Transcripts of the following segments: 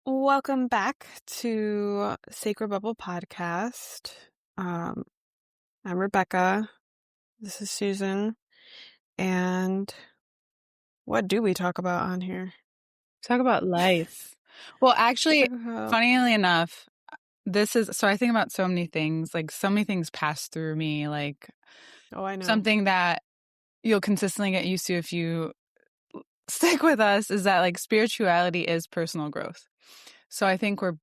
Welcome back to Sacred Bubble Podcast. Um, I'm Rebecca. This is Susan. And what do we talk about on here? Talk about life. Well, We actually, talk about... funnily enough, I think about so many things, like so many things pass through me, like Oh, I know. something that you'll consistently get used to if you stick with us is that like spirituality is personal growth. So I think we're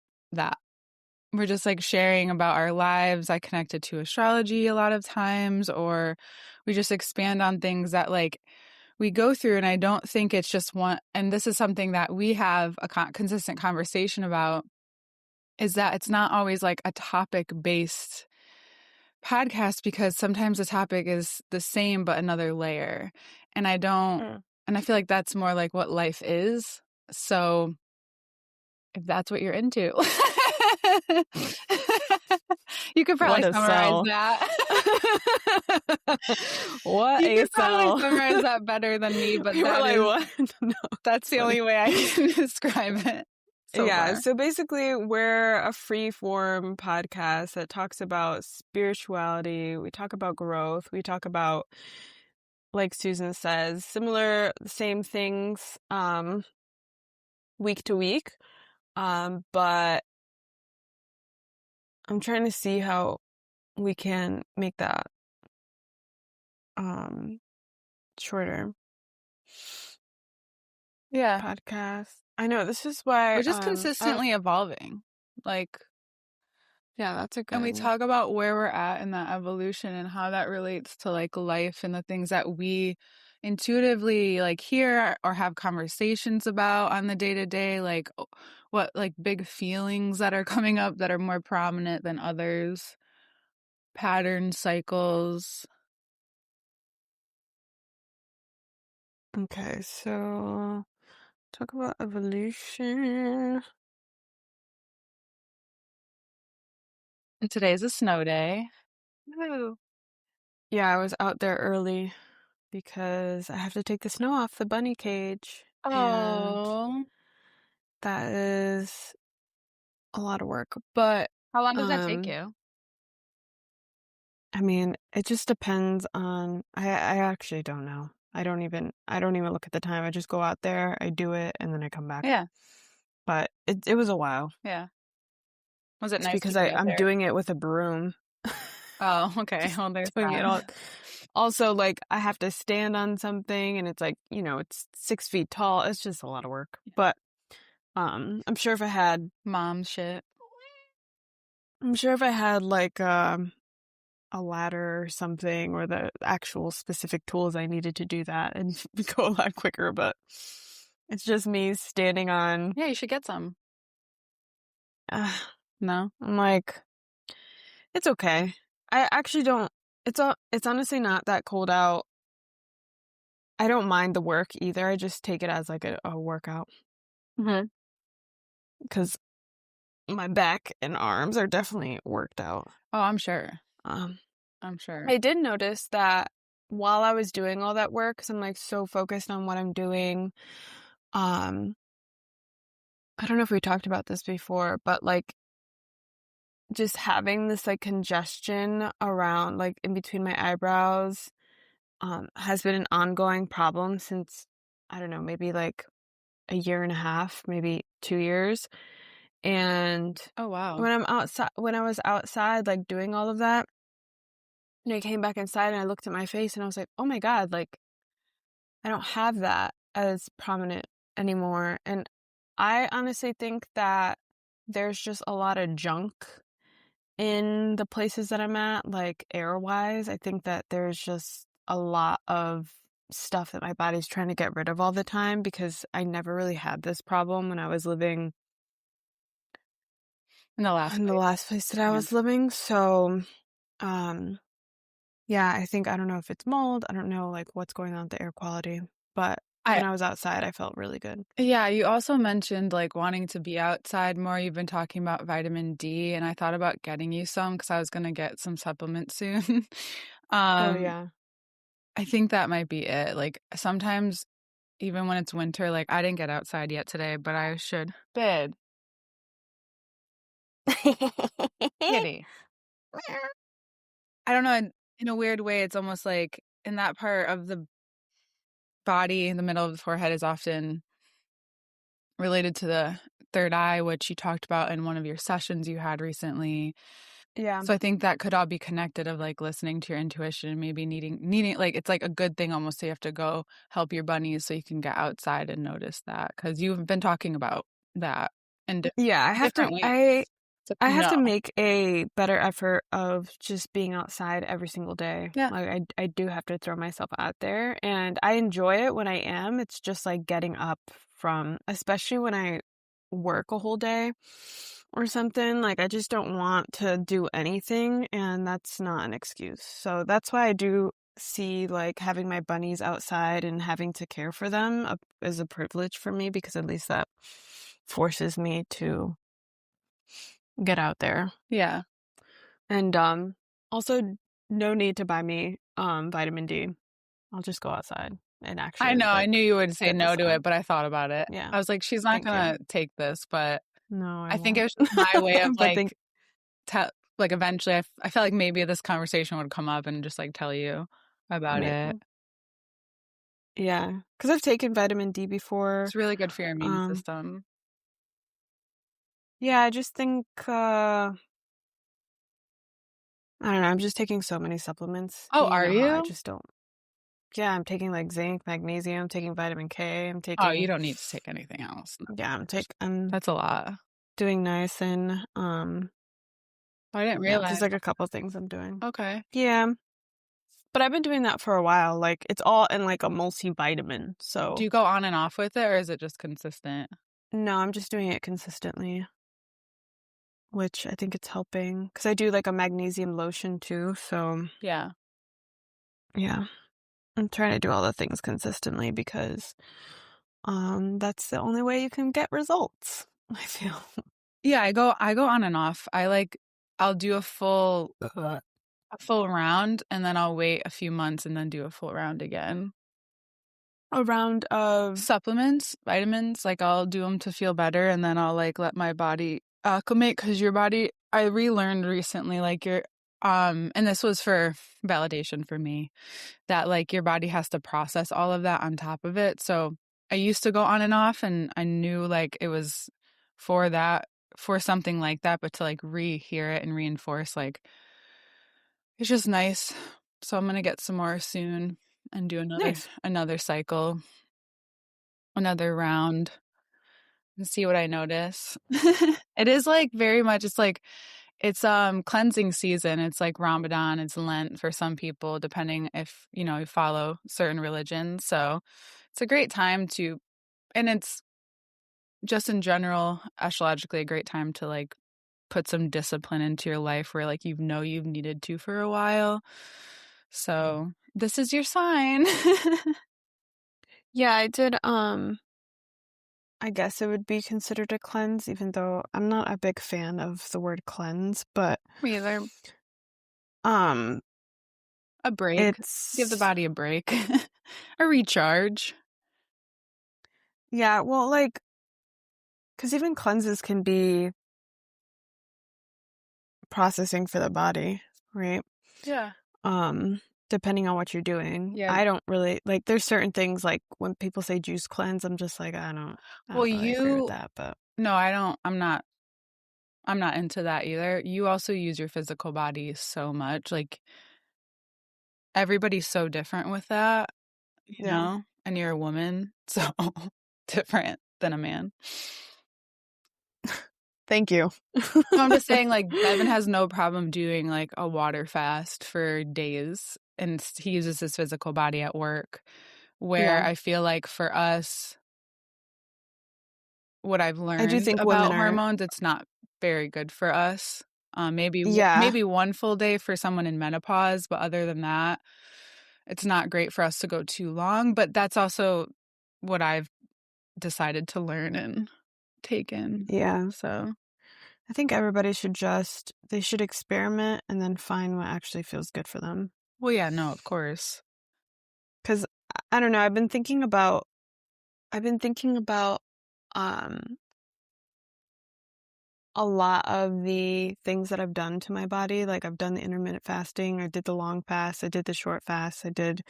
just like sharing about our lives. I connect it to astrology a lot of times, or we just expand on things that like we go through. And I don't think it's just one, and this is something that we have a consistent conversation about, is that it's not always like a topic based podcast, because sometimes the topic is the same but another layer. And I feel like that's more like what life is. So if that's what you're into, you could probably summarize that. What You a could probably sell. summarize that better than me, but You were like, what? No. That's the only way I can describe it. Yeah, so basically we're a free-form podcast that talks about spirituality. We talk about growth. We talk about, like Susan says, same things week to week. But I'm trying to see how we can make that shorter. Yeah. Podcast. I know, this is why We're just consistently evolving. Like, yeah, that's a good. and we talk about where we're at in that evolution and how that relates to like life and the things that we intuitively like hear or have conversations about on the day-to-day, like what like big feelings that are coming up that are more prominent than others, pattern cycles. Okay, so talk about evolution. And today's a snow day. Woo. Yeah, I was out there early because I have to take the snow off the bunny cage. And Oh, that is a lot of work. But how long does that take you? I mean, it just depends on I actually don't know. I don't even look at the time. I just go out there, I do it, and then I come back. Yeah. But it was a while. Yeah. Was it It's nice because to be out I'm there? doing it with a broom. Oh, okay. Well, there's Doing it all. that. Also, like, I have to stand on something and it's like, it's 6 feet tall. It's just a lot of work. But I'm sure if I had Mom shit. like a ladder or something, or the actual specific tools I needed to do that, and go a lot quicker. But it's just me standing on. Yeah, you should get some. No? I'm like, it's okay. I actually don't. It's honestly not that cold out. I don't mind the work either. I just take it as like a workout. Mm-hmm. Because my back and arms are definitely worked out. Oh, I'm sure. I'm sure. I did notice that while I was doing all that work, because I'm like so focused on what I'm doing. I don't know if we talked about this before, but like just having this like congestion around like in between my eyebrows has been an ongoing problem since, I don't know, maybe like a year and a half, maybe 2 years. And Oh, wow. when I was outside like doing all of that, and I came back inside and I looked at my face and I was like, oh my God, like I don't have that as prominent anymore. And I honestly think that there's just a lot of junk in the places that I'm at, like air-wise. I think that there's just a lot of stuff that my body's trying to get rid of all the time, because I never really had this problem when I was living In the last place that I was living. So, yeah, I don't know if it's mold. I don't know like what's going on with the air quality, but when I was outside, I felt really good. Yeah, you also mentioned like wanting to be outside more. You've been talking about vitamin D, and I thought about getting you some because I was going to get some supplements soon. Oh yeah. I think that might be it. Like sometimes, even when it's winter, like I didn't get outside yet today, but I should. Bed. Kitty. I don't know, in a weird way, it's almost like in that part of the body, in the middle of the forehead is often related to the third eye, which you talked about in one of your sessions you had recently. Yeah. So I think that could all be connected of, like, listening to your intuition, maybe needing like, it's like a good thing almost so you have to go help your bunnies so you can get outside and notice that because 'cause you've been talking about that in Yeah, different ways. So I you have know. to make a better effort of just being outside every single day. Yeah. Like I do have to throw myself out there and I enjoy it when I am. It's just like getting up from especially when I work a whole day or something, like I just don't want to do anything and that's not an excuse. So that's why I do see like having my bunnies outside and having to care for them as a privilege for me because at least that forces me to get out there. Yeah. And, also no need to buy me, vitamin D. I'll just go outside and I actually, know, I like, knew you would say get the no to sun. it, but I thought about it. Yeah, I was like, "She's not thank you. gonna take this," but No, I I think it won't. was just my way of, But thank like, tell like, eventually, I felt like maybe this conversation would come up and just, like, tell you about may it. yeah, because 'cause I've taken vitamin D before. It's really good for your immune Um, system. yeah, I just think, I don't know, I'm just taking so many supplements, Oh, and you are know how I you? just don't yeah, I'm taking, like, zinc, magnesium, taking vitamin K, I'm Oh, you taking don't need to take anything else. No, yeah, I'm that's a lot. doing niacin, I didn't yeah, there's, realize. like, a couple things I'm doing. Okay. Yeah. But I've been doing that for a while, like, it's all in, like, a multivitamin, Do so you go on and off with it, or is it just consistent? no, I'm just doing it consistently, which I think it's helping because I do, like, a magnesium lotion too, so, Yeah. yeah. I'm trying to do all the things consistently because, that's the only way you can get results, I feel. Yeah, I go on and off. I'll do a full round, and then I'll wait a few months and then do a full round again. A round of Supplements, vitamins, like, I'll do them to feel better, and then I'll, like, let my body acclimate because your body I relearned recently, like, and this was for validation for me, that, like, your body has to process all of that on top of it, so I used to go on and off, and I knew, like, it was for that for something like that, but to, like, rehear it and reinforce, like, it's just nice. So I'm gonna get some more soon and do nice. another cycle, another round, and see what I notice. It is, like, very much it's cleansing season. It's like Ramadan, it's Lent for some people, depending if, you follow certain religions. So it's a great time and it's just in general, astrologically, a great time to, like, put some discipline into your life where, like, you've needed to for a while. So this is your sign. Yeah, I did, I guess it would be considered a cleanse, even though I'm not a big fan of the word cleanse, but, Me either. um, A break. Give the it's body a break. A recharge. yeah, well, like, because even cleanses can be processing for the body, right? Yeah. Um, Depending on what you're doing. Yeah. I don't really like, there's certain things, like, when people say juice cleanse, I'm just like, I Well, don't really agree with you that, but no, I don't I'm not into that either. You also use your physical body so much. Like, everybody's so different with that, yeah. and you're a woman, so different than a man. Thank you. No, I'm just saying, like, Devin has no problem doing, like, a water fast for days, and he uses his physical body at work, where Yeah. I feel like for us, what I've I do learned think women about are hormones, it's not very good for us. yeah. Maybe one full day for someone in menopause, but other than that, it's not great for us to go too long, but that's also what I've decided to learn and take in. Yeah. So, I think everybody should they should experiment and then find what actually feels good for them. well, yeah, no, of course. 'Cause I don't know, I've been thinking about, um, a lot of the things that I've done to my body. Like I've done the intermittent fasting, I did the long fast, I did the short fast, I did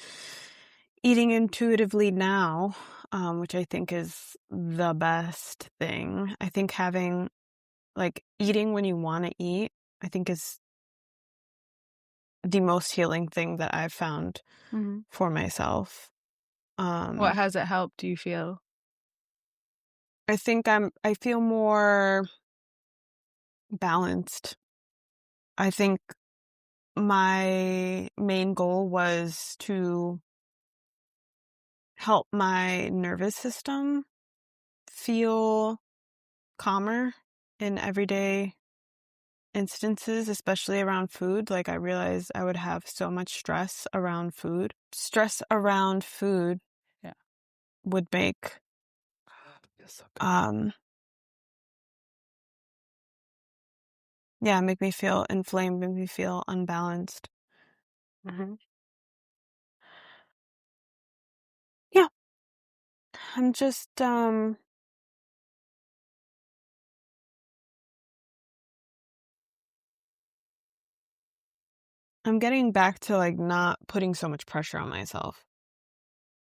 eating intuitively now, which I think is the best thing. I think having like eating when you want to eat, I think is the most healing thing that I've found Mm-hmm. for myself. What has it helped, do you feel? I think I feel more balanced. I think my main goal was to help my nervous system feel calmer in everyday instances, especially around food. Like I realized I would have so much stress around food. Stress around food Yeah. would make Feels so good. make me feel inflamed, make me feel unbalanced. Mm-hmm. Yeah. I'm just I'm getting back to like not putting so much pressure on myself,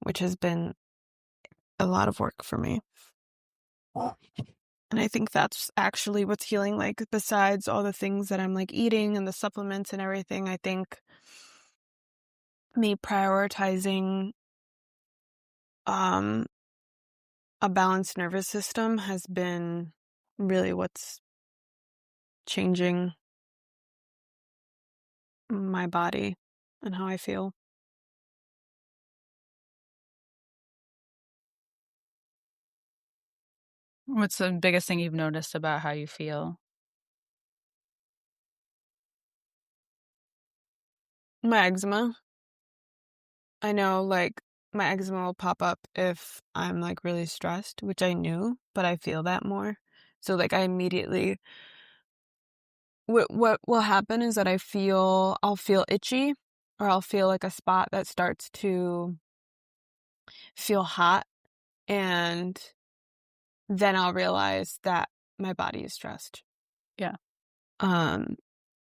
which has been a lot of work for me. And I think that's actually what's healing, like besides all the things that I'm like eating and the supplements and everything. I think me prioritizing um a balanced nervous system has been really what's changing my body and how I feel. What's the biggest thing you've noticed about how you feel? My eczema, I know like my eczema will pop up if I'm like really stressed, which I knew, but I feel that more. So like I immediately what will happen is that I'll feel itchy, or I'll feel like a spot that starts to feel hot, and then I'll realize that my body is stressed. Yeah. Um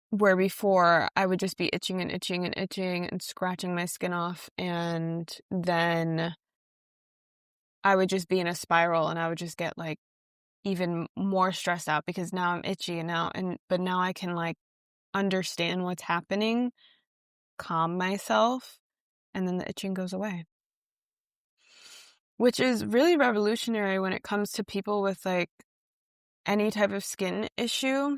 where before I would just be itching and itching and itching and scratching my skin off, and then I would just be in a spiral and I would just get like even more stressed out because now I'm itchy and but now I can like understand what's happening, calm myself, and then the itching goes away. Which is really revolutionary when it comes to people with like any type of skin issue,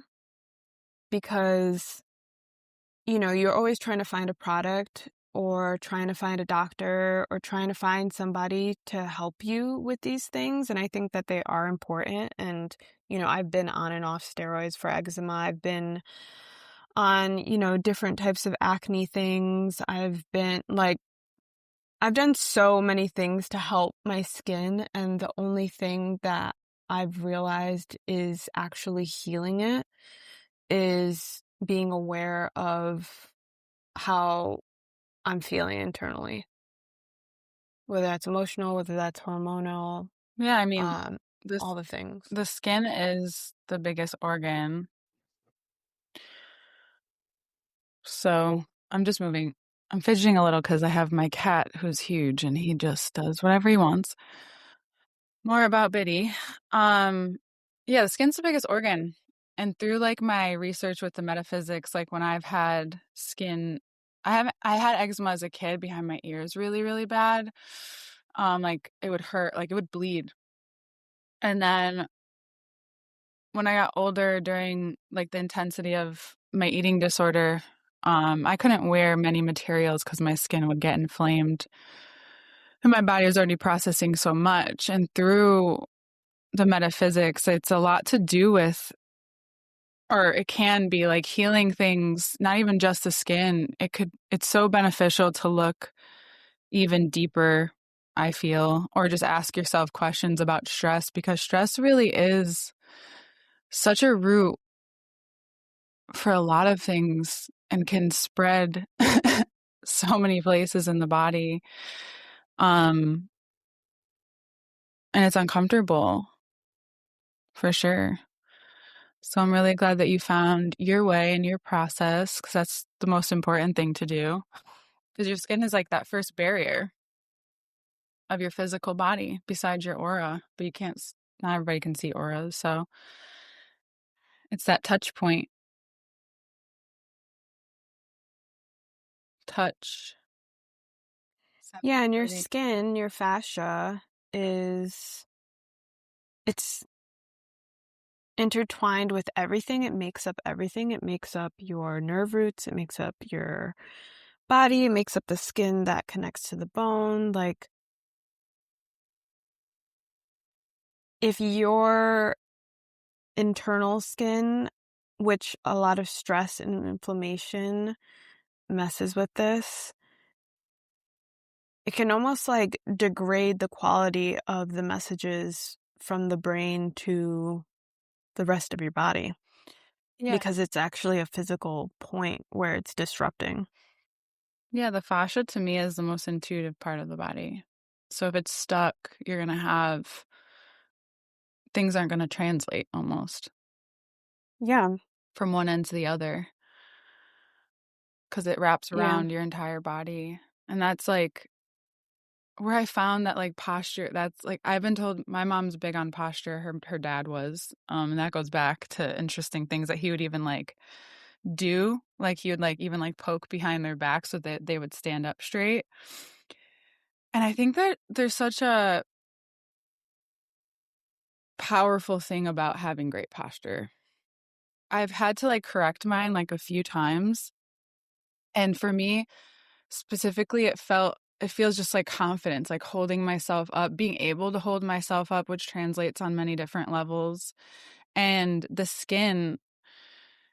because you're always trying to find a product or trying to find a doctor or trying to find somebody to help you with these things. And I think that they are important. And, I've been on and off steroids for eczema. I've been on, different types of acne things. I've done so many things to help my skin. And the only thing that I've realized is actually healing it is being aware of how I'm feeling internally, whether that's emotional, whether that's hormonal, Yeah, I mean, all the things. the skin is the biggest organ. So I'm just moving. I'm fidgeting a little because I have my cat who's huge and he just does whatever he wants. More about Biddy. Um, yeah, the skin's the biggest organ. And through like my research with the metaphysics, like when I've had skin, I had eczema as a kid behind my ears really, really bad. Like it would hurt, like it would bleed. And then when I got older during like the intensity of my eating disorder, I couldn't wear many materials because my skin would get inflamed. And my body was already processing so much. And through the metaphysics, it's a lot to do with, or it can be like healing things, not even just the skin. It's so beneficial to look even deeper, I feel, or just ask yourself questions about stress, because stress really is such a root for a lot of things and can spread so many places in the body. And it's uncomfortable for sure. So I'm really glad that you found your way and your process because that's the most important thing to do. Because your skin is like that first barrier of your physical body besides your aura, but you can't, not everybody can see auras. So it's that touch point, touch, Yeah, and your sensibility. skin, your fascia is it's intertwined with everything. It makes up everything. It makes up your nerve roots, it makes up your body, it makes up the skin that connects to the bone. Like if your internal skin, which a lot of stress and inflammation messes with this, it can almost like degrade the quality of the messages from the brain to the rest of your body Yeah. because it's actually a physical point where it's disrupting. Yeah. The fascia to me is the most intuitive part of the body. So if it's stuck, you're going to have things aren't going to translate almost Yeah, from one end to the other because it wraps yeah. around your entire body. And that's like where I found that like posture, that's like I've been told my mom's big on posture, her dad was. And that goes back to interesting things that he would even like do. Like he would like even like poke behind their back so that they would stand up straight. And I think that there's such a powerful thing about having great posture. I've had to like correct mine like a few times. And for me, specifically, it feels just like confidence, like holding myself up, being able to hold myself up, which translates on many different levels. And the skin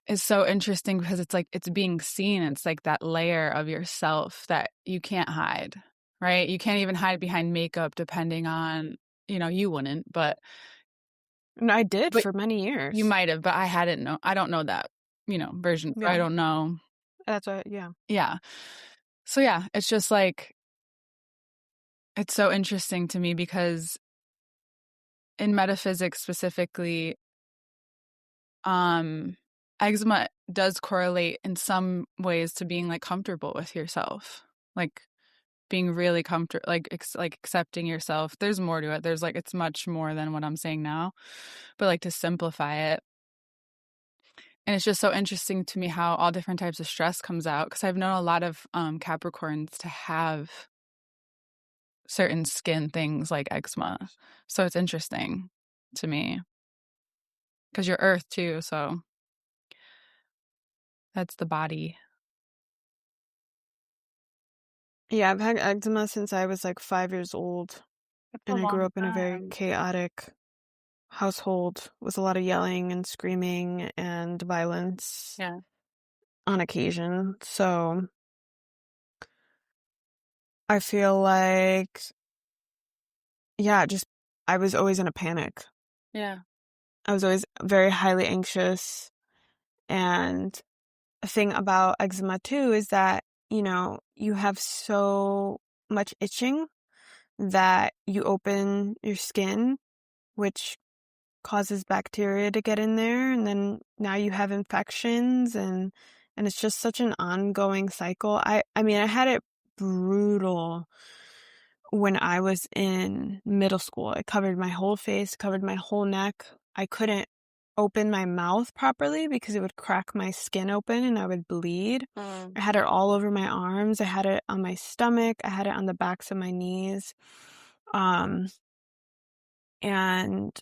is so interesting because it's like it's being seen. It's like that layer of yourself that you can't hide, right? You can't even hide behind makeup, depending on, you wouldn't, And I did but for many you years. might have, but I don't know that, version. So I Yeah, don't know. that's what, yeah. Yeah. So yeah, it's just like, it's so interesting to me because in metaphysics specifically, um, eczema does correlate in some ways to being like comfortable with yourself, like being really comfortable, like like accepting yourself. There's more to it. There's like it's much more than what I'm saying now, but like to simplify it. And it's just so interesting to me how all different types of stress comes out because I've known a lot of Capricorns to have certain skin things like eczema. So it's interesting to me because you're Earth too. So that's the body. Yeah, I've had eczema since I was like 5 years old, It's a and I grew long up in a very time. chaotic household with a lot of yelling and screaming and violence Yeah. on occasion. So I feel like, yeah, just I was always in a panic. Yeah. I was always very highly anxious. And a thing about eczema too is that, you have so much itching that you open your skin, which causes bacteria to get in there, and then now you have infections, and it's just such an ongoing cycle. I mean, I had it brutal when I was in middle school. It covered my whole face, covered my whole neck. I couldn't open my mouth properly because it would crack my skin open and I would bleed. Mm. I had it all over my arms. I had it on my stomach. I had it on the backs of my knees. Um, and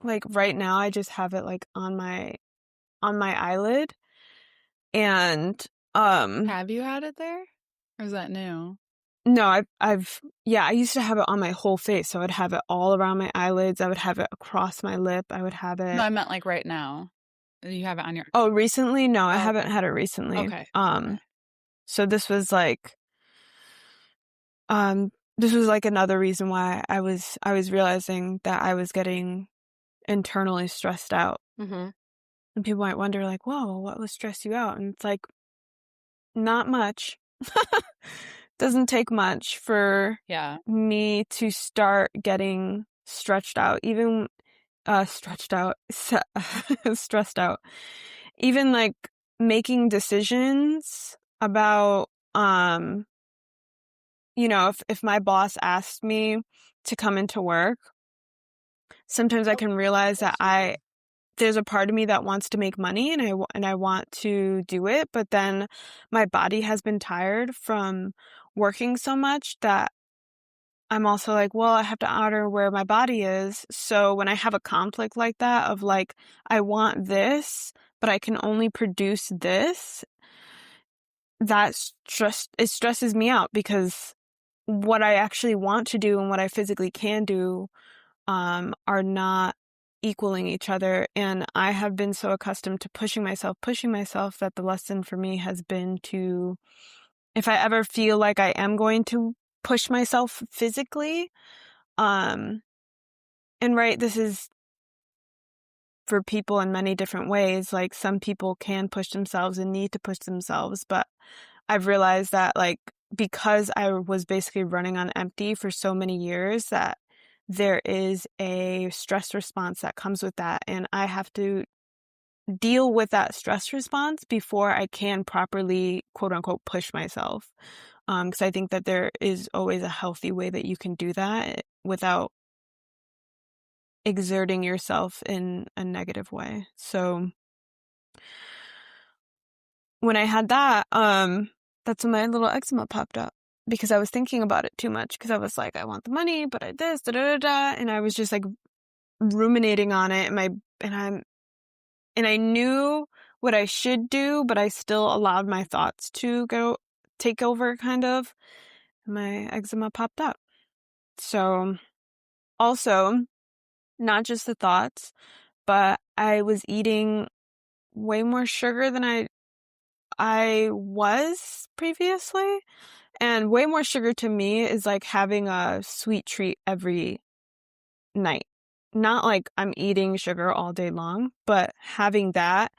like right now I just have it like on my eyelid. And Have you had it there? Or is that new? no, yeah, I used to have it on my whole face. So I'd have it all around my eyelids. I would have it across my lip. I would have No, it. I meant like right now. You have it on your. Oh, recently? No, I Oh, haven't okay. had it recently. Okay. So um this was like another reason why I was realizing that I was getting internally stressed out. Mm-hmm. And people might wonder like, "Whoa, what would stress you out?" And it's like not much. Doesn't take much for Yeah. me to start getting stretched out. stretched out, stressed out. Even like making decisions about, if my boss asked me to come into work, sometimes I can realize that there's a part of me that wants to make money and I want to do it, but then my body has been tired from working so much that I'm also like, well, I have to honor where my body is. So when I have a conflict like that of like, I want this, but I can only produce this, it stresses me out because what I actually want to do and what I physically can do are not equaling each other. And I have been so accustomed to pushing myself that the lesson for me has been to, if I ever feel like I am going to push myself physically, and right, this is for people in many different ways. Like some people can push themselves and need to push themselves, but I've realized that like because I was basically running on empty for so many years that there is a stress response that comes with that, and I have to deal with that stress response before I can properly, quote unquote, push myself. Because I think that there is always a healthy way that you can do that without exerting yourself in a negative way. So when I had that, that's when my little eczema popped up because I was thinking about it too much because I was like, I want the money, but I this, da da da da, and I was just like ruminating on it, and I knew what I should do, but I still allowed my thoughts to take over, kind of. My eczema popped up. So also, not just the thoughts, but I was eating way more sugar than I was previously. And way more sugar to me is like having a sweet treat every night. Not like I'm eating sugar all day long, but having that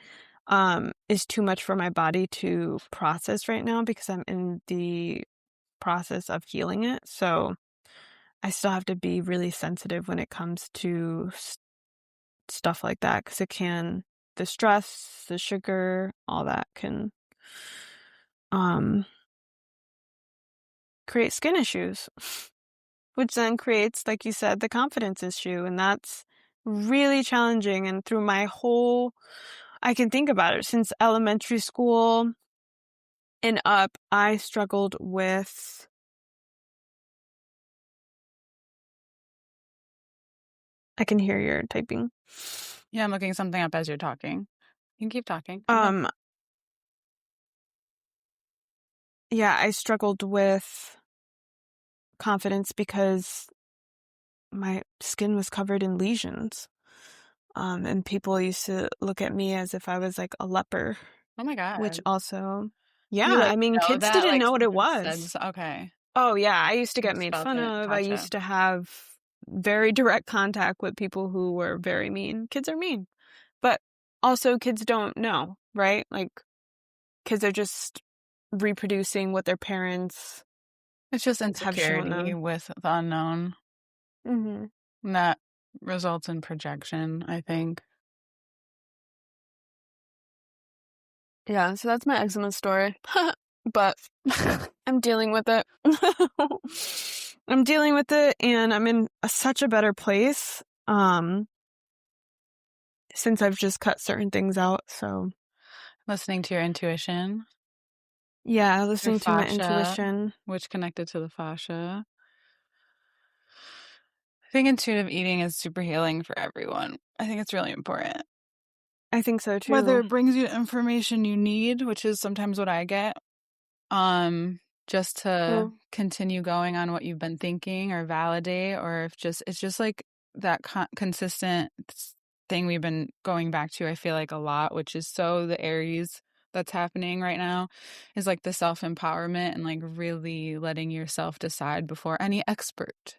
is too much for my body to process right now because I'm in the process of healing it. So I still have to be really sensitive when it comes to stuff like that because the stress, the sugar, all that can create skin issues, which then creates, like you said, the confidence issue. And that's really challenging. And through I can think about it since elementary school and up, I struggled with, I can hear your typing. Yeah, I'm looking something up as you're talking. You can keep talking. Go ahead. Yeah, I struggled with confidence because my skin was covered in lesions. And people used to look at me as if I was like a leper, Oh my which God. also, You yeah, like I mean, know kids that? didn't Like know what it someone said, was. okay. Oh, yeah, I used to get You made felt fun it. of. I Gotcha. used to have very direct contact with people who were very mean. Kids are mean. But also, kids don't know, right? Like, kids are just reproducing what their parents It's just have shown insecurity them. with the unknown. Hmm. And that results in projection, I think. Yeah, so that's my eczema story. But I'm dealing with it. I'm dealing with it, and I'm in such a better place since I've just cut certain things out. So Listening to your intuition, yeah, your listening to my fascia, intuition. which connected to the fascia. I think intuitive eating is super healing for everyone. I think it's really important. I think so Whether too. it brings you the information you need, which is sometimes what I get, just to Well, continue going on what you've been thinking or validate, or if it's just like that consistent thing we've been going back to, I feel like a lot, which is so the Aries that's happening right now is like the self-empowerment and like really letting yourself decide before any expert.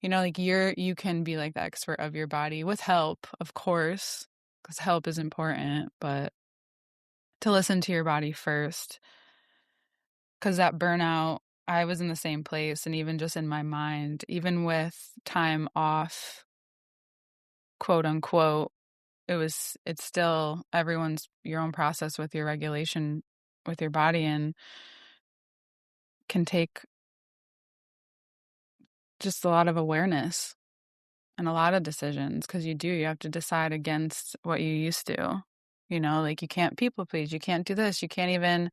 Like you can be like the expert of your body with help, of course, because help is important, but to listen to your body first. Because that burnout, I was in the same place, and even just in my mind, even with time off quote unquote, it's still everyone's your own process with your regulation with your body, and can take just a lot of awareness and a lot of decisions, because you have to decide against what you used to. Like you can't people please, you can't do this, you can't even,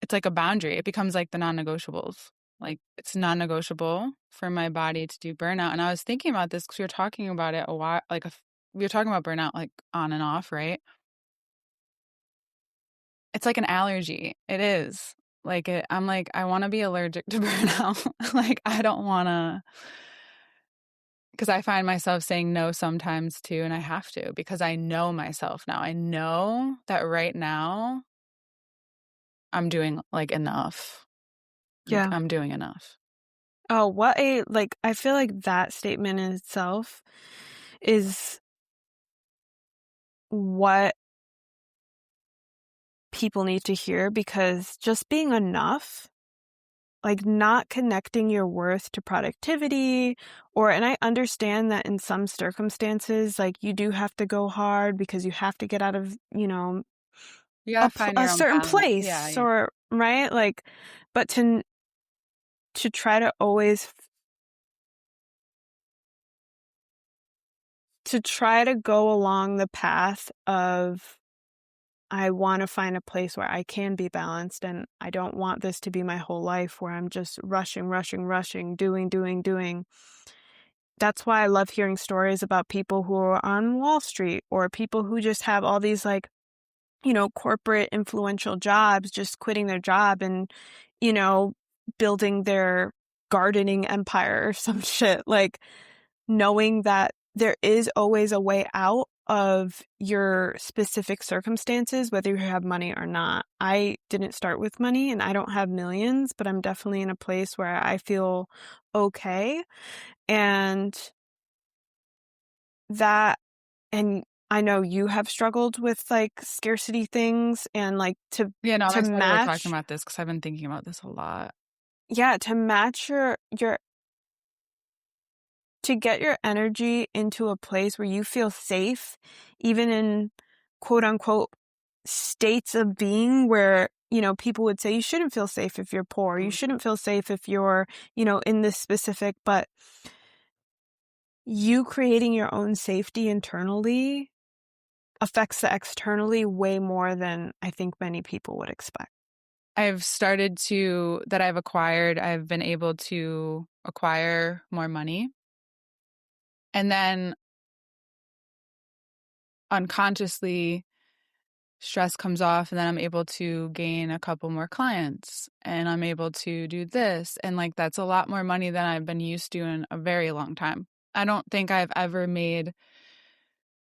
it's like a boundary. It becomes like the non-negotiables. Like it's non-negotiable for my body to do burnout. And I was thinking about this because we were talking about it a while, we were talking about burnout like on and off, right? It's like an allergy. It is. I'm like, I want to be allergic to burnout. Like, I don't want to, because I find myself saying no sometimes too, and I have to, because I know myself now. I know that right now I'm doing like enough. Like, Yeah. I'm doing enough. Oh, I feel like that statement in itself is what people need to hear, because just being enough, like not connecting your worth to productivity, and I understand that in some circumstances, like you do have to go hard because you have to get out of, You gotta find a your own certain balance. Yeah. place, or, right? Like, but to try to always, to try to go along the path of, I want to find a place where I can be balanced, and I don't want this to be my whole life where I'm just rushing, rushing, rushing, doing, doing, doing. That's why I love hearing stories about people who are on Wall Street, or people who just have all these corporate influential jobs, just quitting their job and, you know, building their gardening empire or some shit. Like, knowing that there is always a way out of your specific circumstances, whether you have money or not. I didn't start with money and I don't have millions, but I'm definitely in a place where I feel okay. And that, and I know you have struggled with like scarcity things, and like Yeah, no, I'm to excited we're talking match, about this because I've been thinking about this a lot. yeah, to match your to get your energy into a place where you feel safe, even in quote unquote states of being where, people would say you shouldn't feel safe if you're poor, you shouldn't feel safe if you're, in this specific, but you creating your own safety internally affects the externally way more than I think many people would expect. I've been able to acquire more money. And then unconsciously, stress comes off, and then I'm able to gain a couple more clients, and I'm able to do this. And like, that's a lot more money than I've been used to in a very long time. I don't think I've ever made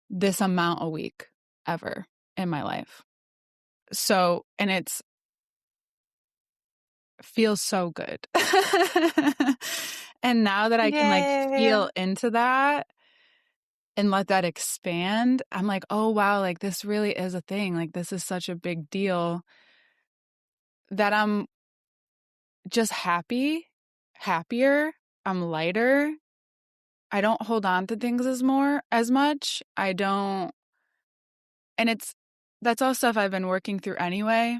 this amount a week ever in my life. So, and it's feels so good. And now that I can like Yay. feel into that and let that expand, I'm like, oh wow, like this really is a thing. Like this is such a big deal that I'm just happier, I'm lighter. I don't hold on to things as much. I don't, and that's all stuff I've been working through anyway.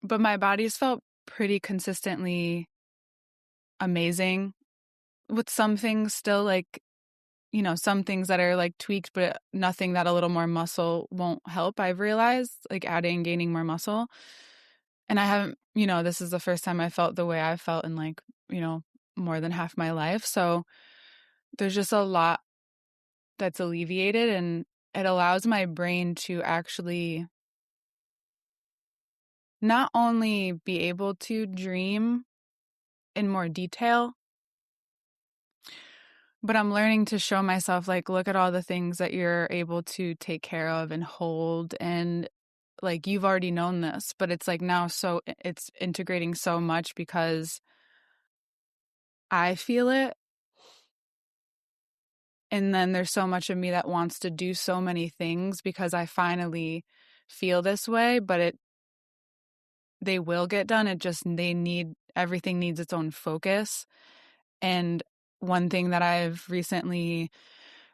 But my body's felt pretty consistently amazing, with some things still like, some things that are like tweaked, but nothing that a little more muscle won't help. I've realized, like gaining more muscle. And I haven't, this is the first time I felt the way I felt in like, more than half my life. So there's just a lot that's alleviated, and it allows my brain to actually not only be able to dream in more detail, but I'm learning to show myself, like, look at all the things that you're able to take care of and hold. And like, you've already known this, but it's like now, so it's integrating so much because I feel it. And then there's so much of me that wants to do so many things because I finally feel this way, but they will get done. Everything needs its own focus. And one thing that I've recently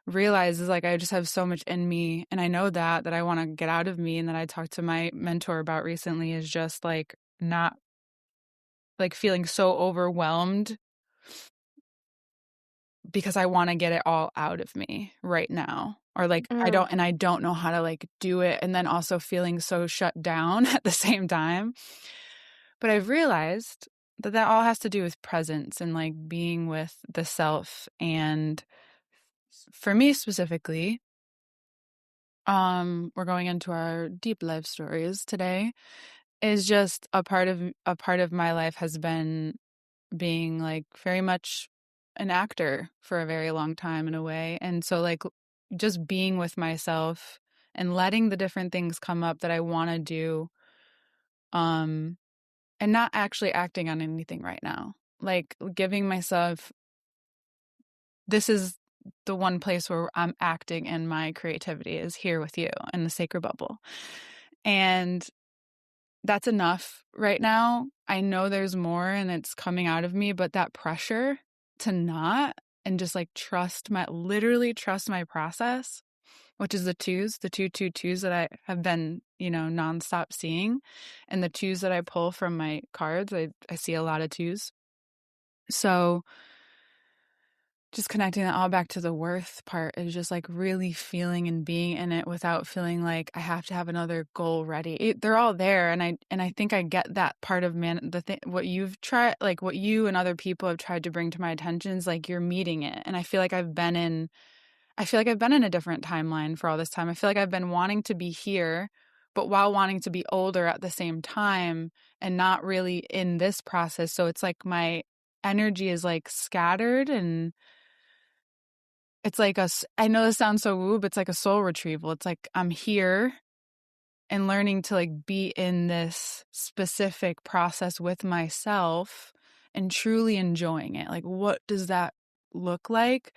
realized is like I just have so much in me, and I know that I want to get out of me, and that I talked to my mentor about recently is just like not like feeling so overwhelmed because I want to get it all out of me right now. Or like I Mm. don't know how to like do it, and then also feeling so shut down at the same time. But I've realized that all has to do with presence and like being with the self. And for me specifically, we're going into our deep life stories today, is just a part of my life has been being like very much an actor for a very long time in a way. And so like just being with myself and letting the different things come up that I want to do, um and not actually acting on anything right now. Like giving myself, this is the one place where I'm acting in my creativity is here with you in the sacred bubble. And that's enough right now. I know there's more and it's coming out of me, but that pressure to not and just like literally trust my process, which is the two twos that I have been, nonstop seeing. And the twos that I pull from my cards, I see a lot of twos. So just connecting that all back to the worth part is just like really feeling and being in it without feeling like I have to have another goal ready. They're all there, and I think I get that part of what you've tried, like what you and other people have tried to bring to my attention is like you're meeting it, and I feel like I've been in a different timeline for all this time. I feel like I've been wanting to be here, but while wanting to be older at the same time, and not really in this process. So it's like my energy is like scattered, and it's like I know this sounds so woo, but it's like a soul retrieval. It's like I'm here and learning to like be in this specific process with myself and truly enjoying it. Like, what does that look like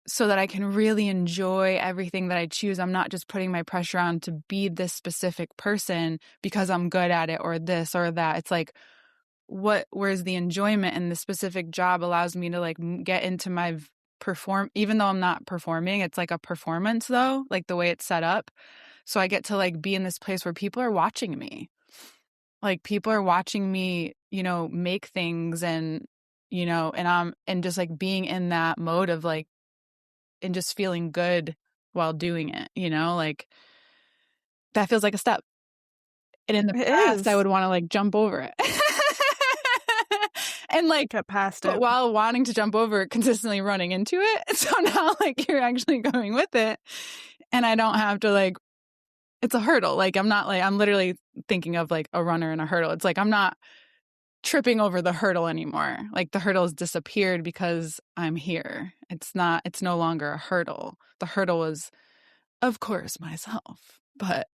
so that I can really enjoy everything that I choose? I'm not just putting my pressure on to be this specific person because I'm good at it or this or that. It's like, where's the enjoyment? And the specific job allows me to like get into my perform, even though I'm not performing. It's like a performance though, like the way it's set up. So I get to like be in this place where people are watching me. Like people are watching me, make things, and and just like being in that mode of like, and just feeling good while doing it, like that feels like a step. And in the It past, I is. would want to like jump over it. And like, Get past but it. while wanting to jump over it, consistently running into it. So now like you're actually going with it. And I don't have to like, it's a hurdle. Like I'm literally thinking of like a runner and a hurdle. It's like I'm not tripping over the hurdle anymore. Like the hurdle has disappeared because I'm here. It's no longer a hurdle. The hurdle was, of course, myself. But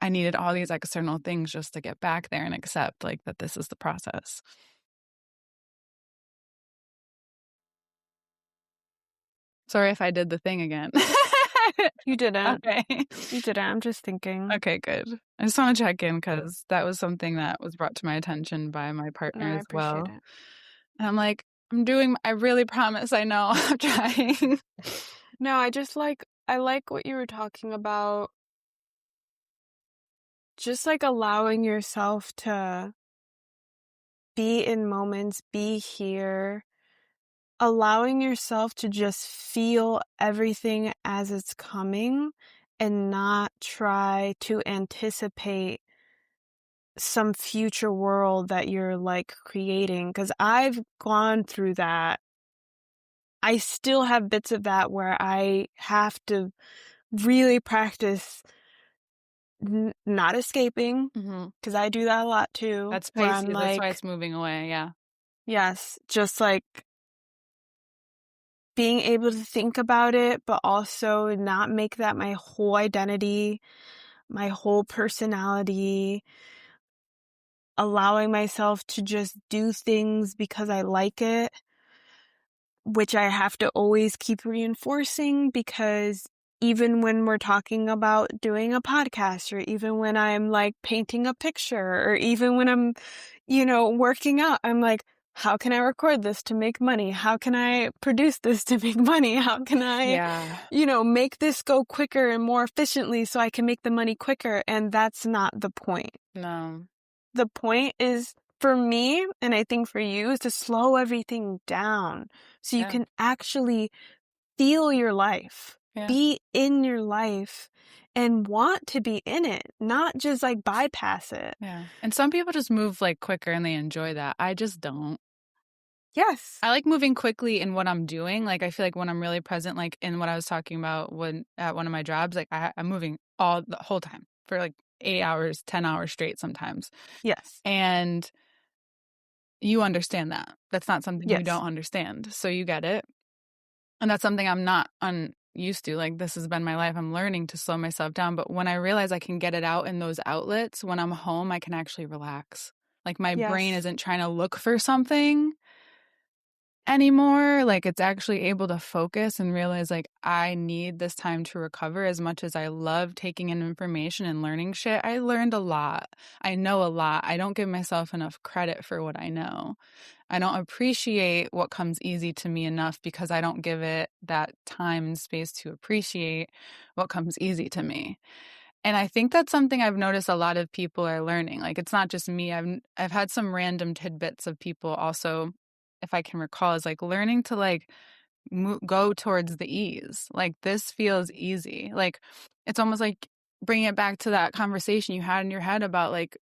I needed all these external things just to get back there and accept like that this is the process. Sorry if I did the thing again. You didn't. Okay. You didn't. I'm just thinking. Okay, good. I just want to check in because that was something that was brought to my attention by my No, partner I as appreciate well. it. And I'm like, I really promise I know I'm trying. No, I like what you were talking about. Just like allowing yourself to be in moments, be here, allowing yourself to just feel everything as it's coming and not try to anticipate some future world that you're like creating. Because I've gone through that. I still have bits of that where I have to really practice not escaping, because I do that a lot too. That's Where I'm Pisces. That's why like, it's moving away. Yeah. yes, just like being able to think about it, but also not make that my whole identity, my whole personality, allowing myself to just do things because I like it, which I have to always keep reinforcing, because even when we're talking about doing a podcast, or even when I'm like painting a picture, or even when I'm, working out, I'm like, how can I record this to make money? How can I produce this to make money? How can I, Yeah. make this go quicker and more efficiently so I can make the money quicker? And that's not the point. No. The point is, for me, and I think for you, is to slow everything down so you Yeah. can actually feel your life, Yeah. be in your life, and want to be in it, not just like bypass it. Yeah. And some people just move like quicker and they enjoy that. I just don't. Yes. I like moving quickly in what I'm doing. Like, I feel like when I'm really present, like in what I was talking about when at one of my jobs, like I'm moving all the whole time for like 8 hours, 10 hours straight sometimes. Yes. And you understand that. That's not something you Yes. don't understand. So you get it. And that's something I'm not unused to. Like, this has been my life. I'm learning to slow myself down. But when I realize I can get it out in those outlets, when I'm home, I can actually relax. Like, my brain Yes. isn't trying to look for something anymore. Like, it's actually able to focus and realize, like, I need this time to recover. As much as I love taking in information and learning shit, I learned a lot. I know a lot. I don't give myself enough credit for what I know. I don't appreciate what comes easy to me enough because I don't give it that time and space to appreciate what comes easy to me. And I think that's something I've noticed a lot of people are learning. Like, it's not just me. I've had some random tidbits of people also, if I can recall, is like learning to like go towards the ease. Like, this feels easy. Like, it's almost like bringing it back to that conversation you had in your head about like,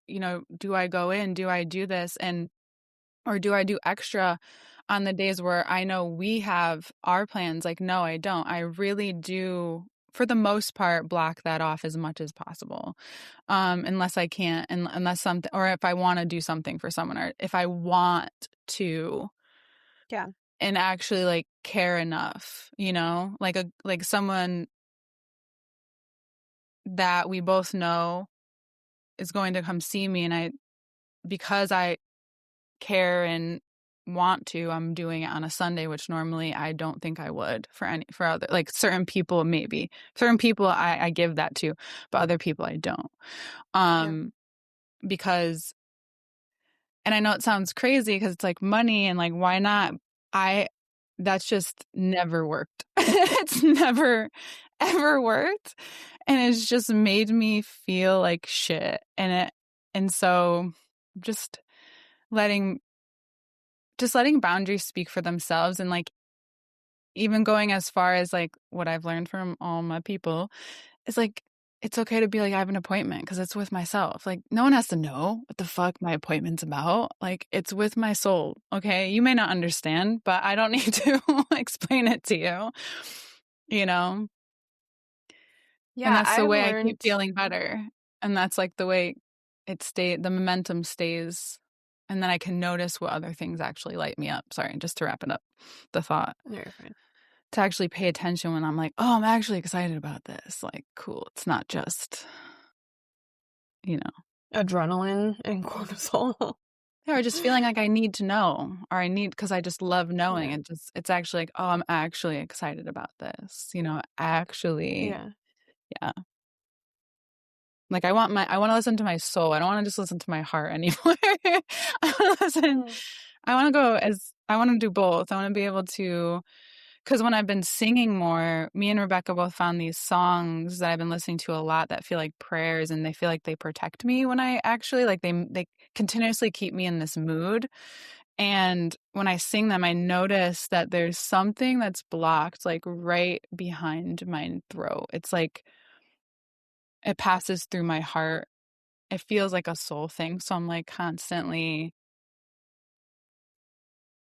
do I go in? Do I do this? Or do I do extra on the days where I know we have our plans? Like, no, I don't. I really do, for the most part, block that off as much as possible. Unless I can't, and unless something, or if I want to do something for someone, or if I want to, Yeah. and actually like care enough, like someone that we both know is going to come see me, and because I care and want to, I'm doing it on a Sunday, which normally I don't think I would for other, like certain people. Maybe certain people I give that to, but other people I don't. Yeah. Because, and I know it sounds crazy because it's like money and like, why not? That's just never worked. It's never ever worked, and it's just made me feel like shit. And so just letting boundaries speak for themselves, and like even going as far as like what I've learned from all my people is like, it's okay to be like, I have an appointment because it's with myself. Like, no one has to know what the fuck my appointment's about. Like, it's with my soul. Okay. You may not understand, but I don't need to explain it to you, you know? And Yeah. that's the I've way I keep learned. feeling better. And that's like the way the momentum stays. And then I can notice what other things actually light me up. Sorry, just to wrap it up, the thought. No, you're fine. To actually pay attention when I'm like, oh, I'm actually excited about this. Like, cool. It's not just, you know, Adrenaline and cortisol. or just feeling like I need to know, or because I just love knowing. Yeah. It's actually like, oh, I'm actually excited about this. Actually, Yeah. yeah. Like, I want to listen to my soul. I don't want to just listen to my heart anymore. I want to listen. Mm. I want to do both. I want to be able to, because when I've been singing more, me and Rebecca both found these songs that I've been listening to a lot that feel like prayers, and they feel like they protect me when I actually, like, they continuously keep me in this mood. And when I sing them, I notice that there's something that's blocked, like right behind my throat. It's like it passes through my heart. It feels like a soul thing. So I'm like constantly,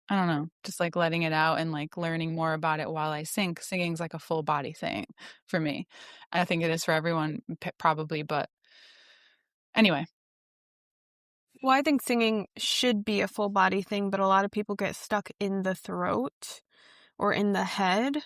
I don't know, just like letting it out and like learning more about it while I sing. 'Cause singing's like a full body thing for me. I think it is for everyone, probably, but anyway. Well, I think singing should be a full body thing, but a lot of people get stuck in the throat or in the head,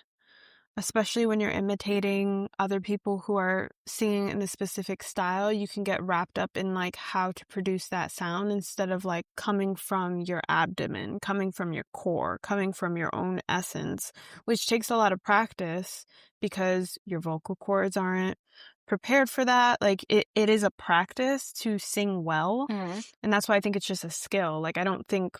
especially when you're imitating other people who are singing in a specific style. You can get wrapped up in like how to produce that sound instead of like coming from your abdomen, coming from your core, coming from your own essence, which takes a lot of practice because your vocal cords aren't prepared for that. Like it is a practice to sing well. Mhm. And that's why I think it's just a skill. Like, I don't think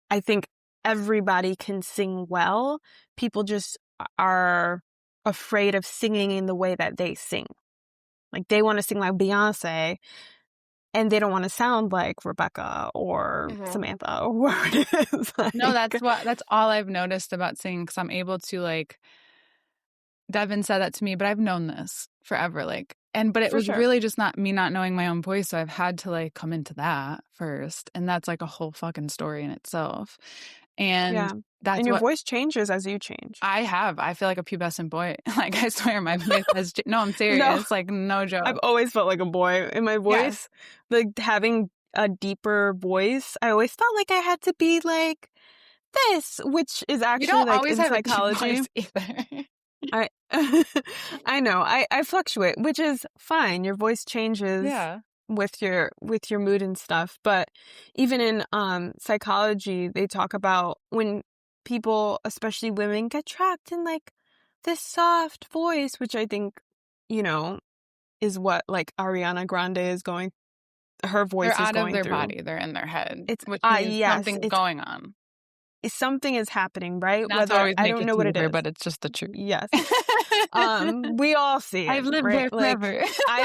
I think everybody can sing well. People just are afraid of singing in the way that they sing. Like they want to sing like Beyonce and they don't want to sound like Rebecca or Samantha or whoever it is. No, that's all I've noticed about singing, because I'm able to, like, Devin said that to me, but I've known this forever, like, but it For was sure. really just not knowing my own voice, so I've had to, like, come into that first, and that's, like, a whole fucking story in itself, and Yeah. that's And your what voice changes as you change. I feel like a pubescent boy. Like, I swear my voice has no, I'm serious, No, like, no joke. I've always felt like a boy. In my voice, like having a deeper voice, I always felt like I had to be like this, which is You actually don't like always in have a deep psychology. voice either. I I know. I fluctuate, which is fine. Your voice changes Yeah. with your mood and stuff. But even in psychology, they talk about when people, especially women, get trapped in like this soft voice, which I think, you know, is what like Ariana Grande is going, her voice They're is out of going their through. body, they're in their head, It's which means yes, something's going on. something is happening, right? Not to Whether always I make don't it know what it clear, is. but it's just the truth. Yes. We all see it. I've lived right? there Like, forever. I